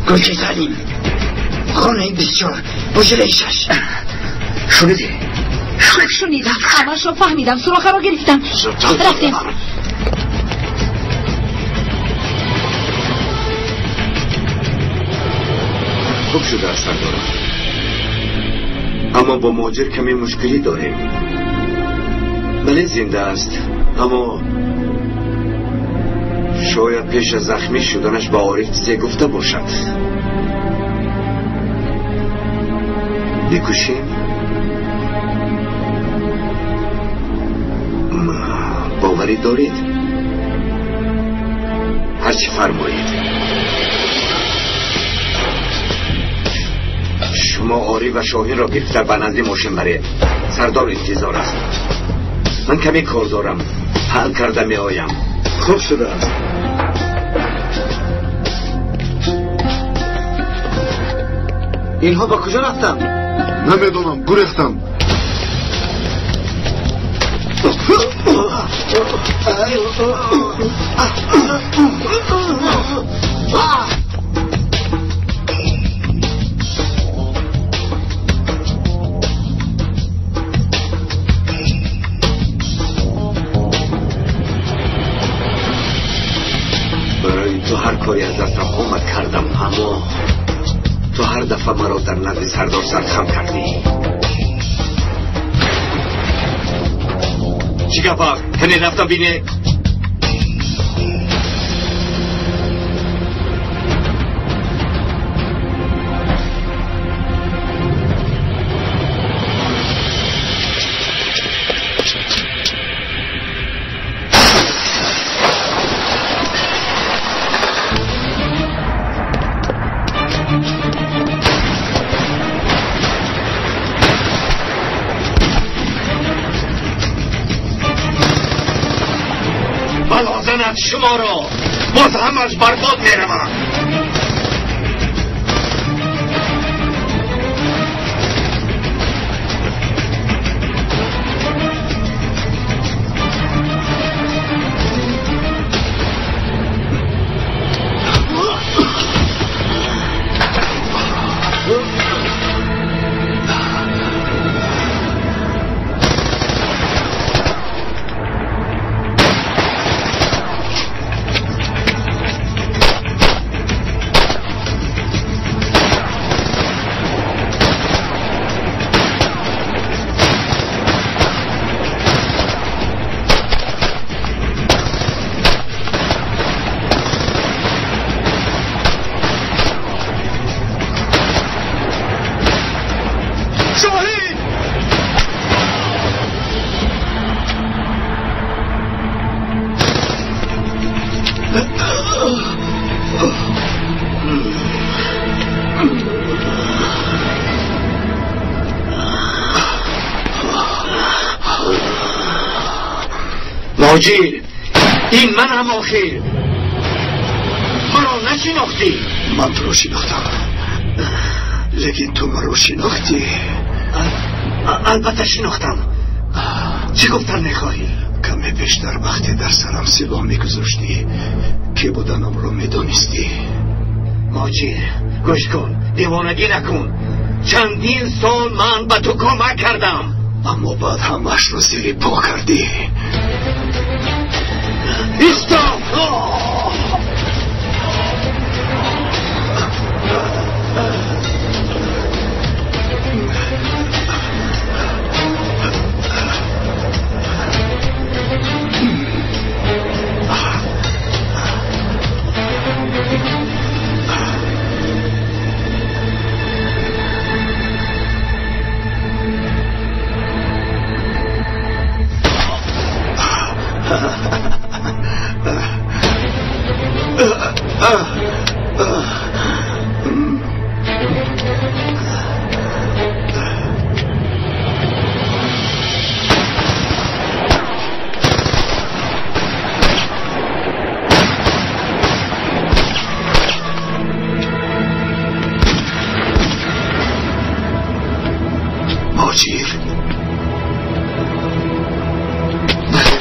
گوچه تعلیم خانه بسیار بجلیشش. شنیدی؟ شنیدم. همش رو فهمیدم. سراغه رو گرفتم. رفتیم. خوب شده است سردار. اما با مهاجر کمی مشکلی داریم. بله زنده است اما شاید پیش از زخمی شدنش با عارف چیزی گفته باشد. بکشیم؟ باوری دارید؟ هرچی فرمایید. شما عارف و شاهین را گرفتر به نزد ماشین برید. سردار انتظار است. من کمی کار دارم. حل کرده می آیم. خوب شده است. اینها با کجا رفتم؟ نمیدونم. گریختم. برای تو هر کاری از دستم آمد کردم اما تو هر دفعه مرا در نزد سردار سرخم کردی. چی گفت؟ هنه رفتم بینه؟ شما را باز همش برباد میروم. ماجیر، این من هم آخر مرا نشناختی؟ من تو رو شناختم، لیکن تو مرا شناختی؟ البته شناختم. چی گفتن میخواهی؟ کمی بیشتر وقتی در سرم سلاح میگذاشتی که بودنم رو میدانستی. ماجیر گوش کن، دیوانگی نکن. چندین سال من به تو کمک کردم، اما بعد همش رو زیر پا کردی. ایستا!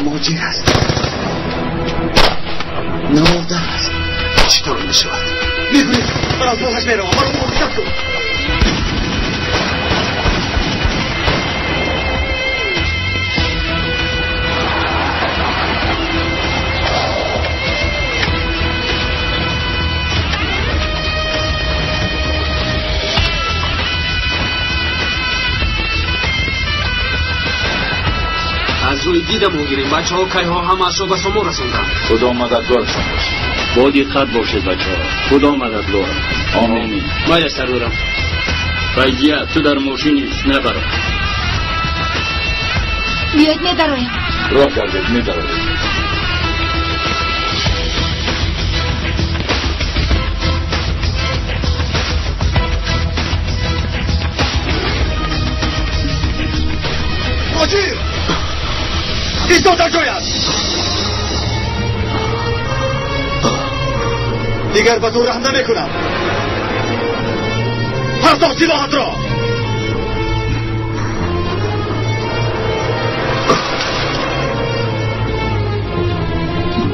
ماجیر است، نمرده است. چطور می شود؟ میگوید من از راهش میروم، من رو محکم کن. از روی دیدم میگیریم. بچه ها که ها همه از رو به شما رسوندن. خدا مددگارشان باشه. با دقت باشید بچه ها. خدا مددگار. آمین. باید سرورم. فیضیه تو در ماشینیست نبرم. بیاید میدرایم. راه گردید میدرایم. ماجیر ایستا در جای است. دیگر به تو رحم نمی کنم. پرتاب سلاحت را.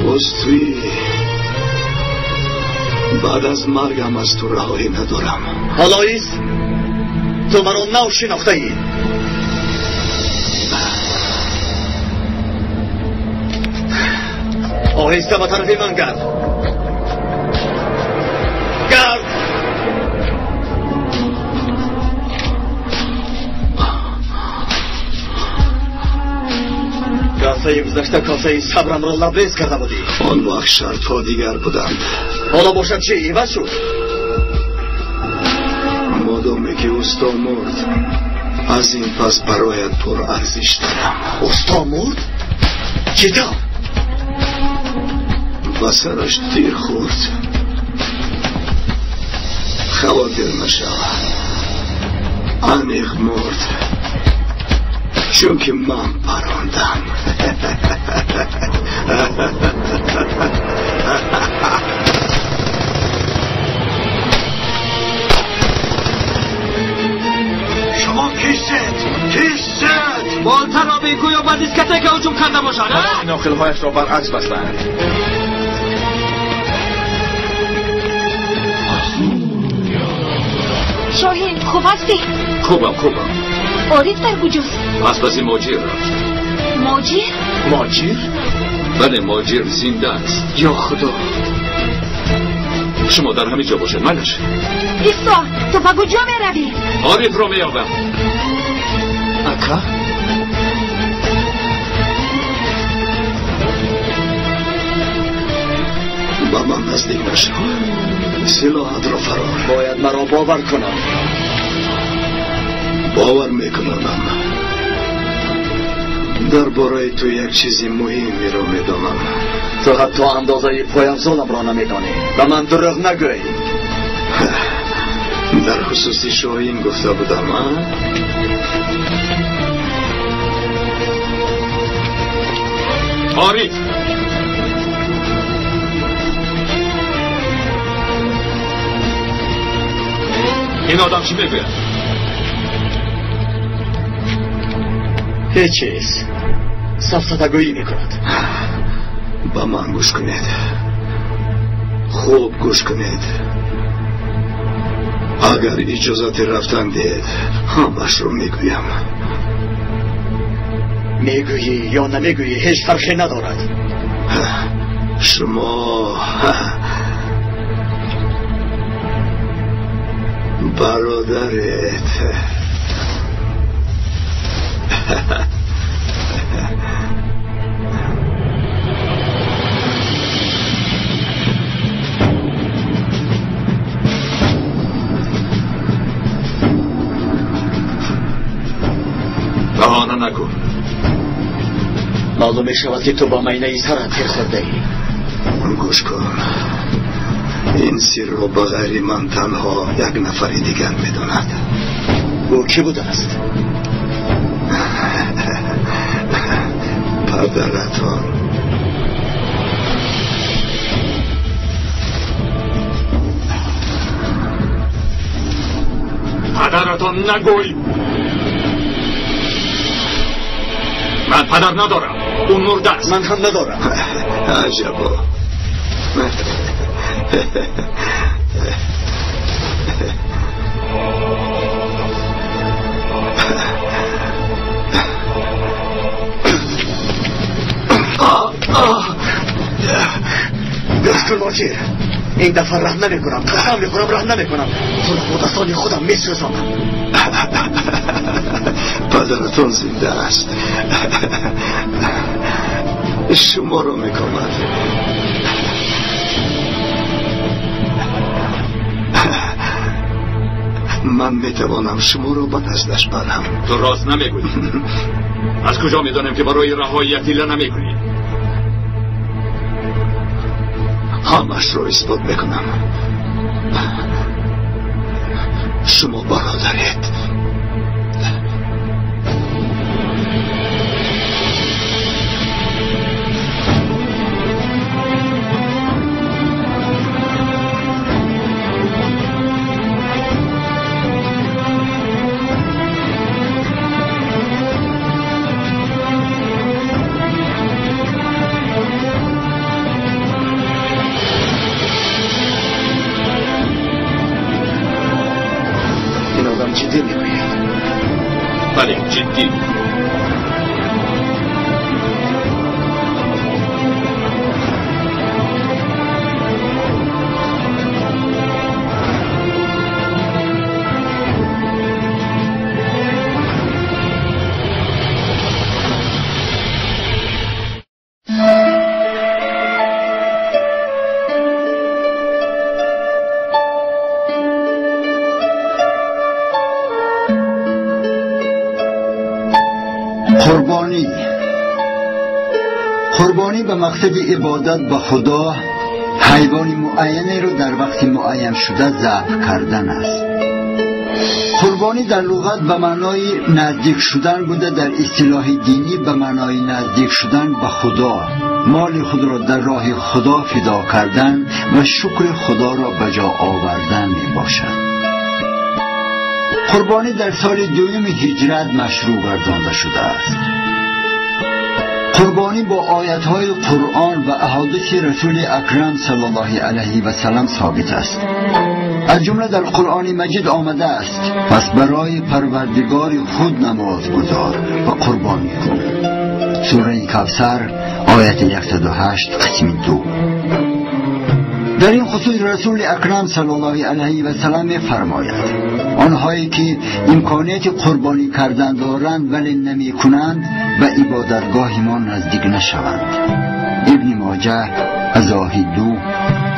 بستوی بعد از مرگم از تو رهایی ندارم. حالا ایست تو مرا نو شناخته ای. آهسته به طرف من گرد. گرد. کاسه گذشته کاسه صبرم را لبریز کرده بودی. آن وقت شرط ها دیگر بودند. حالا باشد چی عوض شد؟ مادامی که استا مرد از این پس برایت پر ارزش دارم. استا مرد؟ چطور؟ و سرش تیر خورد. خواطر نشود. عمیق مرد. چون که من پراندم. شما کیست؟ بالتر را بیگو یا با دیسکتک هجوم کرده باشد. ناخلهایش را برعکس بستند. شاهین خوب هستی؟ خوبم. آریف در کجاست؟ پس ماجر رفت. ماجر؟ بله ماجر زنده است. یا خدا، شما در همین جا باشد. منش ایستا، تو با کجا می روی؟ آریف را می یابم. اکا؟ با من نزدیک نشو. سلاحت را فرار. باید مرا باور کنم. باور میکنم. درباره تو یک چیزی مهمی رو میدانم. تو حتی اندازه پایافزالم را نمیدانی و من دروغ نگوی. در خصوص شاهین گفته بودم. آریف، این آدم چی میگوید؟ هیچ چیز. سفسطه‌گویی میکند. با من گوش کنید. خوب گوش کنید. اگر اجازت رفتن دید همش رو میگویم. میگویی یا نمیگویی هیچ فرقی ندارد. شما برادرت بهانه نکن. معلوم می شود که تو با مینه سرت تیر خورده ای. گوش کن. این سر رو بغیر من تنها یک نفر دیگر میداند. او کی بوده است؟ پدرتان. پدرتان نگوی. من پدر ندارم. اون مرده است. من هم ندارم. عجبا. گوش کن ماجر، این دفعه رحم نمی کنم. قسم می خورم رحم نمی کنم. تو را با دستان خودم می سوزانم. پدرتون زنده است. شما رو میکند. من میتوانم شما رو به دستش برم. تو راست نمیگویی. از کجا میدانم که برای رهایی حیله نمیگویی؟ همش رو اثبات میکنم. شما برادرید. جدی میگوید؟ بله جدی. قربانی به مقصد عبادت به خدا حیوان معینی رو در وقت معین شده ذبح کردن است. قربانی در لغت به معنای نزدیک شدن بوده، در اصطلاح دینی به معنای نزدیک شدن به خدا، مال خود را در راه خدا فدا کردن و شکر خدا را به جا آوردن می باشد. قربانی در سال دوم هجرت مشروع گردانده شده است. قربانی با آیت‌های قرآن و احادیث رسول اکرم صلی الله علیه و سلم ثابت است. از جمله در قرآن مجید آمده است: پس برای پروردگار خود نماز گزار و قربانی کن. سوره کوثر آیت 108 قسم 2. در این خصوص رسول اکرم صلی الله علیه و سلم فرماید: آنهایی که امکانیت قربانی کردن دارند ولی نمی کنند به عبادتگاه ما نزدیک نشوند. ابن ماجه ازاهی 2،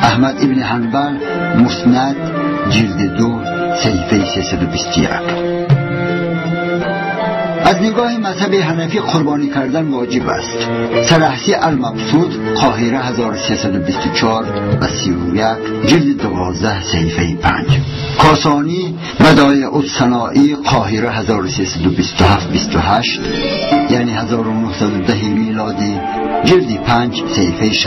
احمد ابن حنبل مسند جلد 2 صحیفه 321. از نگاه مذهب حنفی قربانی کردن واجب است. سرحسی المبسوط قاهره 1324 و 31 جلد 12 صحیفه 5. کاسانی بدایع الصناعی قاهره 1327-28 یعنی 1910 میلادی جلد 5 صحیفه 61-62.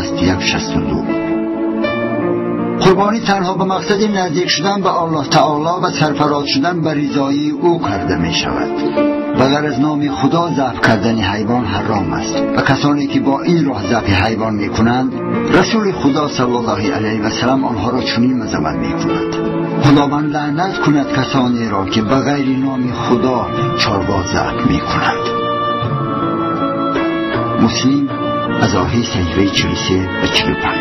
قربانی تنها به مقصد نزدیک شدن به الله تعالی و سرفراز شدن به رضای او کرده می شود. بغیر از نام خدا ذبح کردن حیوان حرام است و کسانی که با این راه ذبح حیوان می کنند رسول خدا صلی الله علیه و سلم آنها را چنین مذمت می کند: خداوند لعنت کند کسانی را که بغیر نام خدا چاروا ذبح می کنند. مسلم ازاهی صحیفه 43 و 45.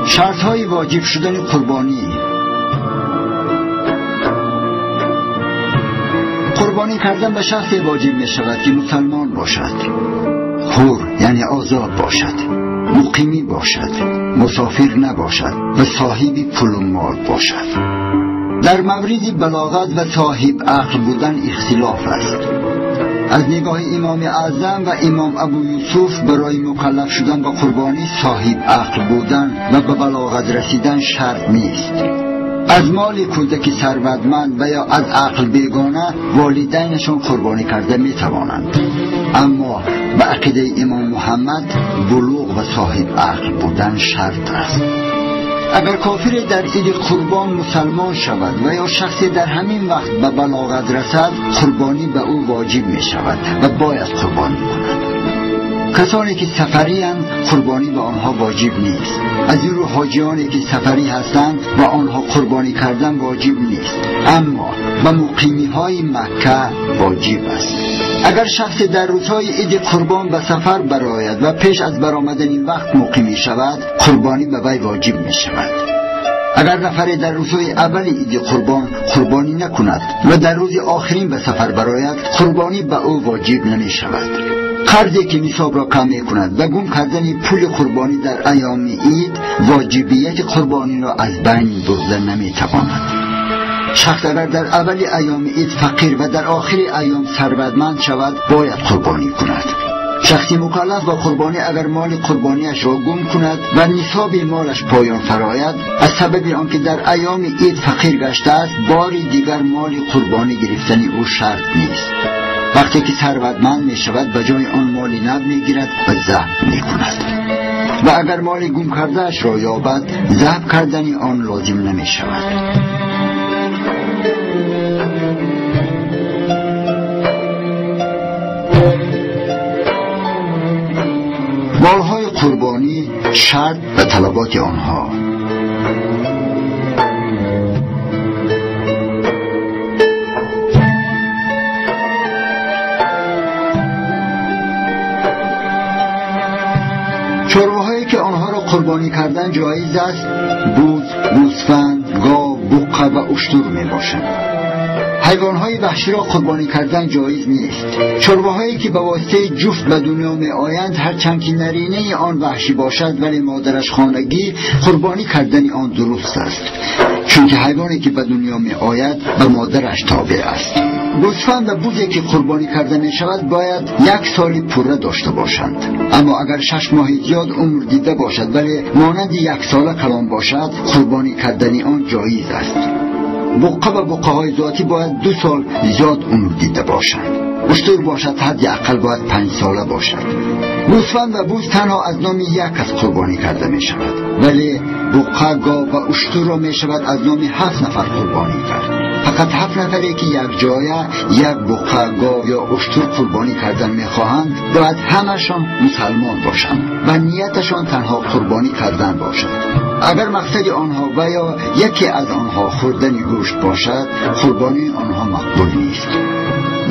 شرط‌های واجب شدن قربانی. قربانی کردن به شخص واجب می شود که مسلمان باشد، حر یعنی آزاد باشد، مقیمی باشد، مسافر نباشد و صاحب پول و مال باشد. در مورد بلاغت و صاحب عقل بودن اختلاف است. از نگاه امام اعظم و امام ابو یوسف برای مکلف شدن با قربانی صاحب عقل بودن و به بلاغت رسیدن شرط نیست. از مال کودک ثروتمند و یا از عقل بیگانه والدینشون قربانی کرده می توانند، اما به عقیده امام محمد بلوغ و صاحب عقل بودن شرط است. اگر کافر در عید قربان مسلمان شود و یا شخصی در همین وقت به بلاغت رسد قربانی به او واجب می شود و باید قربانی کند. کسانی که سفری هستند قربانی به آنها واجب نیست. از این رو حاجیانی که سفری هستند و آنها قربانی کردن واجب نیست، اما به مقیمی های مکه واجب است. اگر شخص در روزهای عید قربان به سفر برآید و پیش از برآمدن این وقت مقیم شود قربانی به وی واجب می شود. اگر نفری در روزهای اول عید قربان قربانی نکند و در روز آخرین به سفر برآید قربانی به او واجب نمی شود. قرضی که نصاب را کم می کند و گم کردن پول قربانی در ایام عید واجبیت قربانی را از بین برده نمی تواند. شخص اگر در اول ایام عید فقیر و در آخر ایام ثروتمند شود باید قربانی کند. شخصی مکلف با قربانی اگر مال قربانیش را گم کند و نصاب مالش پایان فرآید از سبب آنکه در ایام عید فقیر گشته است باری دیگر مال قربانی گرفتن او شرط نیست. وقتی که ثروتمند می شود به جای آن مالی نب می گیرد و ذبح می کند و اگر مال گم کردهش را یابد ذبح کردن آن لازم نمی شود. مالهای قربانی شرط و طلبات آنها. چرواهایی که آنها را قربانی کردن جایز است بوز، گوسفند، گاو، بقه و اشتر می باشند. حیوانهای وحشی را قربانی کردن جایز نیست. چرواهایی که به واسطه جفت به دنیا می آیند هرچند که نرینه آن وحشی باشد ولی مادرش خانگی، قربانی کردن آن درست است، چون که حیوانی که به دنیا می آید به مادرش تابع است. گوسفند و بوزی که قربانی کرده می شود باید 1 سال پوره داشته باشند، اما اگر 6 ماه زیاد عمر دیده باشد ولی مانند 1 ساله کلان باشد، قربانی کردن آن جایز است. بقه و بقه‌های ذاتی باید 2 سال زیاد عمر دیده باشند. اشتر باشد حد اقل باید 5 ساله باشد. گوسفند و بوز تنها از نام 1 کس قربانی کرده می شود، ولی بقه، گاو و اشتر را می شود از نام 7 نفر قربانی کرد. فقط 7 نفری که یک جایه 1 بقه، گاو یا اشتر قربانی کردن می خواهند باید همشان مسلمان باشند و نیتشان تنها قربانی کردن باشد. اگر مقصد آنها و یا یکی از آنها خوردن گوشت باشد، قربانی آنها مقبول نیست.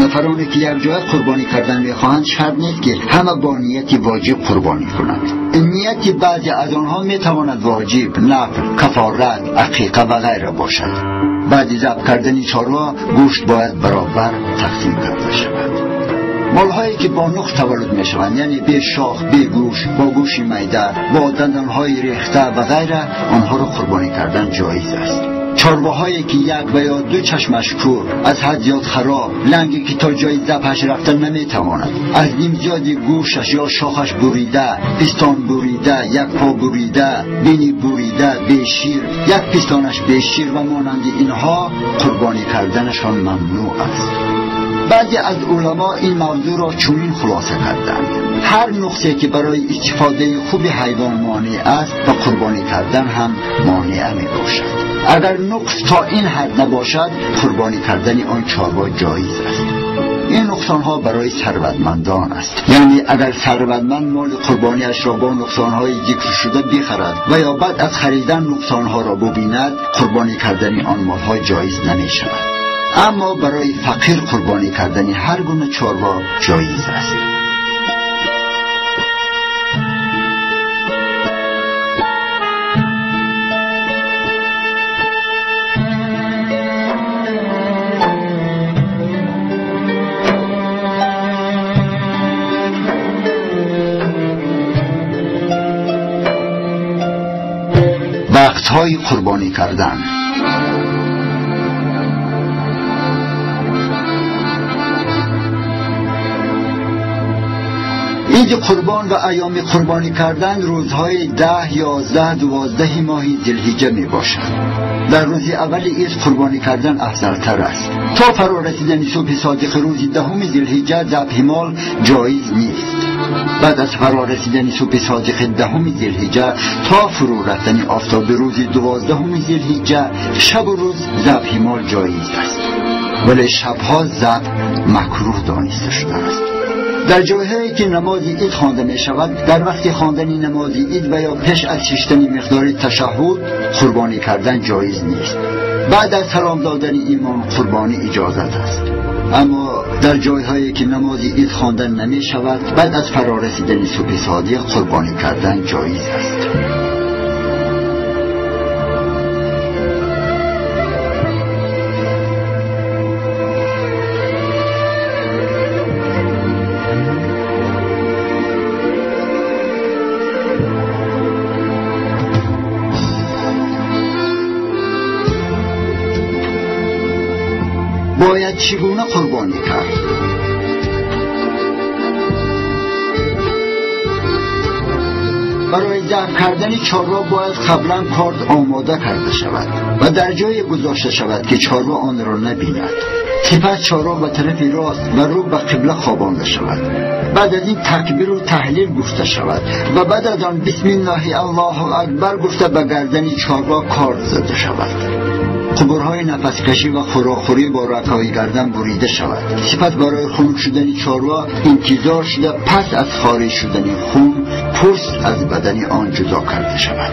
نفرانی که یک جای قربانی کردن می‌خواهند شرط نیست که همه با نیت واجب قربانی کنند. نیت بعضی از آنها می‌تواند واجب، نفل، کفارت، عقیقه و غیره باشد. بعد ذبح کردن چاروا گوشت باید برابر تقسیم کرده شود. مالهایی که با نخ تولد می‌شوند، یعنی بی شاخ، بی گوش، با گوش میده، با دندان‌های ریخته و غیره، آنها را قربانی کردن جایز است. چارواهایی که 1 و یا 2 چشمش کور، از حد زیاد خراب، لنگی که تا جای ذبحش رفتن نمیتواند، از نیم زیادی گوشش یا شاخش بریده، پستان بریده، 1 پا بریده، بینی بریده، به شیر، 1 پستانش به شیر و مانند اینها قربانی کردنشان ممنوع است. بعضی از علما این موضوع را چنین خلاصه کردند: هر نقصی که برای استفاده خوب حیوان مانع است و قربانی کردن هم مانع می باشد. اگر نقص تا این حد نباشد، قربانی کردن آن چاروا جایز است. این نقصانها برای ثروتمندان است، یعنی اگر ثروتمند مال قربانیش را با نقصانهای ذکر شده بخرد و یا بعد از خریدن نقصانها را ببیند، قربانی کردن آن مالها جایز نمی شود. اما برای فقیر قربانی کردن هر گونه چاروا جایز است. وقت‌های قربانی کردن. عید قربان و ایام قربانی کردن روزهای 10، 11، 12 ماه ذوالحجه می باشد. در روز اول عید قربانی کردن افضل‌تر است. تا فرا رسیدن صبح صادق روز 10 ذوالحجه ذبح مال جایز نیست. بعد از فرا رسیدن صبح صادق 10 ذوالحجه تا فرو رفتن آفتاب روز 12 ذوالحجه شب و روز ذبح مال جایز است، ولی شبها ذبح مکروه دانسته شده است. در جاهایی که نماز عید خوانده می شود، در وقت خواندن نماز عید و یا پیش از شیشتن مقدار تشهد قربانی کردن جایز نیست. بعد از سلام دادن ایمان قربانی اجازت است. اما در جایهایی که نماز عید خواندن نمی شود، بعد از فرا رسیدن صبح صادق قربانی کردن جایز است. باید چگونه قربانی کرد؟ برای ذبح کردن چاروا باید قبلا کارد آماده کرده شود و در جای گذاشته شود که چاروا آن را نبیند. سپس چاروا به طرف راست و رو به قبله خوابانده شود. بعد از این تکبیر و تحلیل گفته شود و بعد از آن بسم الله الله اکبر گفته به گردن چاروا کارد زده شود. قبرهای نفس کشی و خوراخوری با رگ‌های گردن بریده شود. سپس برای خنک شدن چاروا انتظار شده پس از خارج شدن خون پوست از بدن آن جدا کرده شود.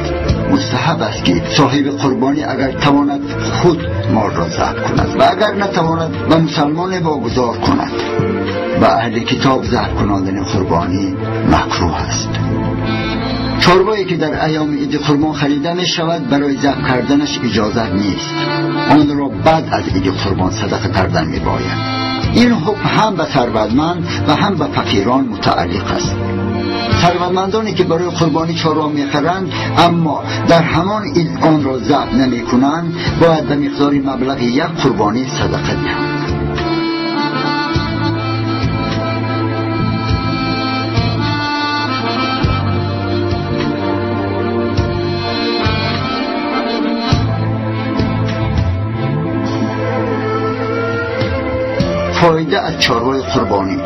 مستحب است که صاحب قربانی اگر تواند خود مال را ذبح کند و اگر نتواند و مسلمان واگذار کند. و اهل کتاب ذبح کنندن قربانی مکروه است، چاروایی که در ایام عید قربان خریده می شود برای ذبح کردنش اجازه نیست. آن را بعد از عید قربان صدقه کردن می باید. این حکم هم به ثروتمند و هم به فقیران متعلق است. ثروتمندانی که برای قربانی چاروا می‌خرند اما در همان عید آن را ذبح نمی‌کنند باید به مقدار مبلغ یک قربانی صدقه دهند. فایده از چاروای قربانی: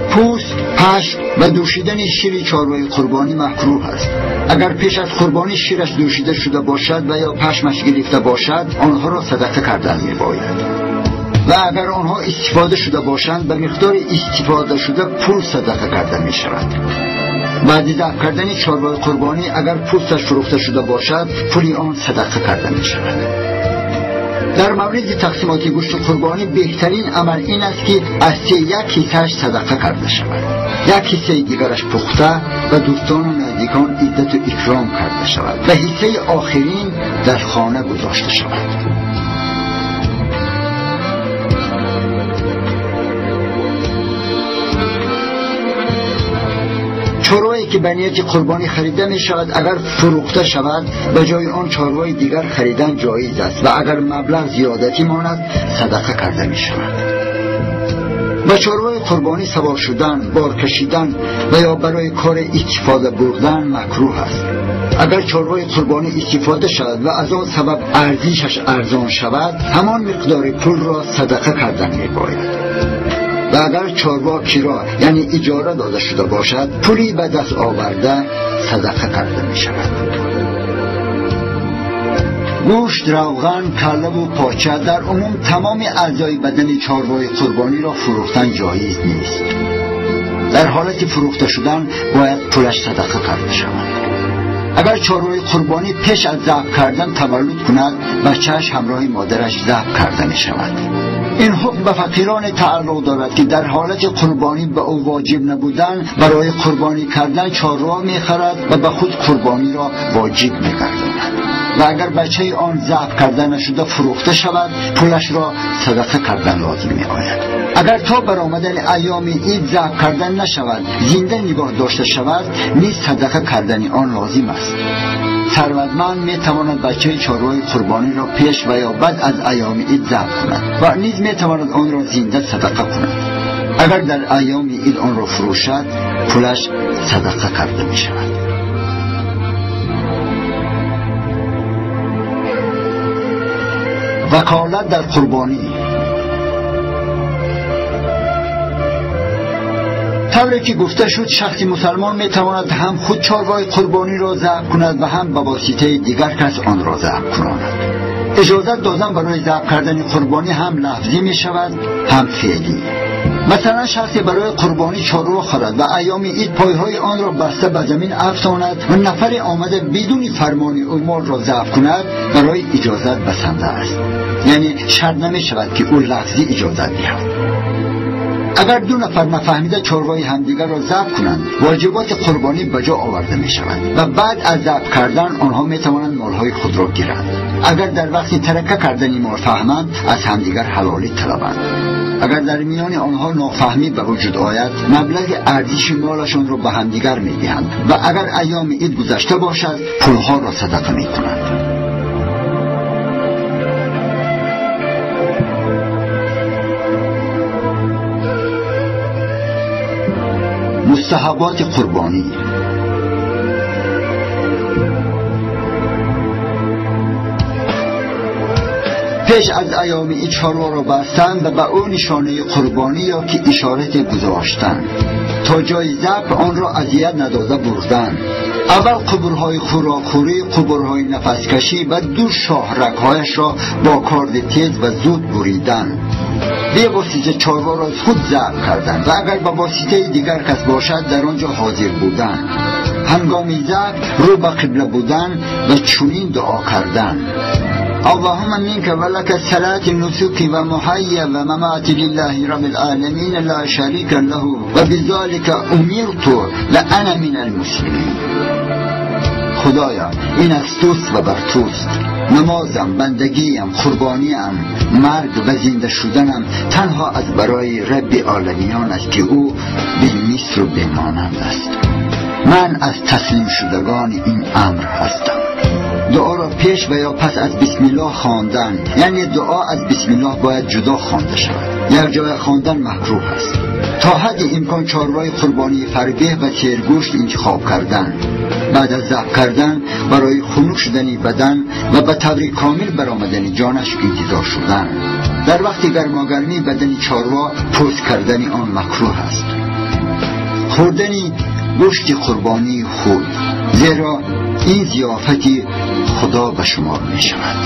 پوست، پشم و دوشیدن شیر چاروای قربانی مکروه است. اگر پیش از قربانی شیرش دوشیده شده باشد و یا پشمش گرفته باشد آنها را صدقه کردن می باید و اگر آنها استفاده شده باشند به مقدار استفاده شده پول صدقه کردن می شود. بعد ذبح کردن چاروای قربانی اگر پوستش فروخته شده باشد پولی آن صدقه کردن می شود. در مورد تقسیمات گوشت قربانی بهترین عمل این است که از یک حصه‌اش صدقه کرده شود، یک حصه دیگرش پخته و دوستان و نزدیکان عزت و اکرام کرده شود و حصه آخرین در خانه گذاشته شود. چاروایی که به نیت قربانی خریده می شود اگر فروخته شود به جای آن چاروای دیگر خریدن جایز است و اگر مبلغ زیادتی ماند صدقه کرده می شود. به چاروای قربانی سوار شدن، بار کشیدن و یا برای کار استفاده بردن مکروه است. اگر چاروای قربانی استفاده شود و از آن سبب ارزشش ارزان شود همان مقدار پول را صدقه کردن می باید. و اگر چاروا کرا یعنی اجاره داده شده باشد پولی به دست آورده صدقه کرده می شود. گوشت، روغن، کله و پاچه در عموم تمام اعضای بدن چاروای قربانی را فروختن جایز نیست. در حالت فروخته شدن باید پولش صدقه کرده شود. اگر چاروای قربانی پیش از ذبح کردن تولد کند بچه‌اش همراه مادرش ذبح کرده می شود. این حکم به فقیران تعلق دارد که در حالت قربانی به او واجب نبودن برای قربانی کردن چاروا می‌خرد و به خود قربانی را واجب می‌گرداند و اگر بچه آن ذبح کرده نشده فروخته شود پولش را صدقه کردن لازم می‌آید. اگر تا برآمدن ایام عید ذبح کردن نشود زنده نگاه داشته شود نیز صدقه کردن آن لازم است. ثروتمند می تواند بچه چاروای قربانی را پیش و یا بعد از ایام عید ذبح کند و نیز می تواند آن را زنده صدقه کند. اگر در ایام عید آن را فروشد پولش صدقه کرده می شود. وکالت در قربانی: طوری که گفته شد شخص مسلمان میتواند هم خود چاروای قربانی را ذبح کند و هم به واسطه دیگر کس آن را ذبح کند. اجازت دادن برای ذبح کردن قربانی هم لفظی می شود هم فعلی. مثلا شخصی برای قربانی چاروا خورد و ایام عید پایهای آن را بسته به زمین افشاند و نفر آمده بدون فرمان او مال را ذبح کند برای اجازت بسنده است، یعنی شرط نمی شود که او لفظی اجازت دهد. اگر دو نفر نفهمیده چاروای همدیگر را ذبح کنند واجبات قربانی به جا آورده می شود و بعد از ذبح کردن آنها می توانند مالهای خود را گیرند. اگر در وقت ترکه کردن مال فهمند از همدیگر حلالی طلبند. اگر در میان آنها نافهمی به وجود آید مبلغ ارزش مالشان را به همدیگر می دهند و اگر ایام عید گذشته باشد پولها را صدقه می کنند. مستحبات قربانی: پیش از ایام عید چاروا را بستن و به او نشانه قربانی یا که اشارت گذاشتن تا جای ذبح آن را اذیت نداده بردن. اول قبرهای خوراکخوری، قبرهای نفسکشی و دو شاهرگ‌هایش را با کارد تیز و زود بریدن. به واسطه چاروا را خود ذبح کردن و اگر با واسطه دیگر کس باشد در آنجا حاضر بودن. هنگام ذبح رو به قبله بودن و چنین دعا کردن: اللهم منك ولك صلاة النسك ومحيا وممات لله رب العالمین لا شریک له و بذلك امرت لأنا من المسلمین. خدایا این از توست و بر توست. نمازم، بندگیم، قربانیم، مرگ و زنده شدنم تنها از برای رب عالمینان است که او بی‌مثل و بی‌مانند است. من از تسلیم شدگان این امر هستم. دعا را پیش و یا پس از بسم الله خواندن، یعنی دعا از بسم الله باید جدا خوانده شود. یک جای خواندن مکروه است. تا حد امکان چارهای قربانی فربه و چرگوشت انتخاب کردن. بعد از ذبح کردن برای خنک شدن بدن و به طور کامل برآمدن جانش انتظار شدن. در وقت گرماگرمی بدن چاروا پوست کردن آن مکروه است. خوردن گوشت قربانی خود، زیرا این ضیافت خدا به شمار می شود.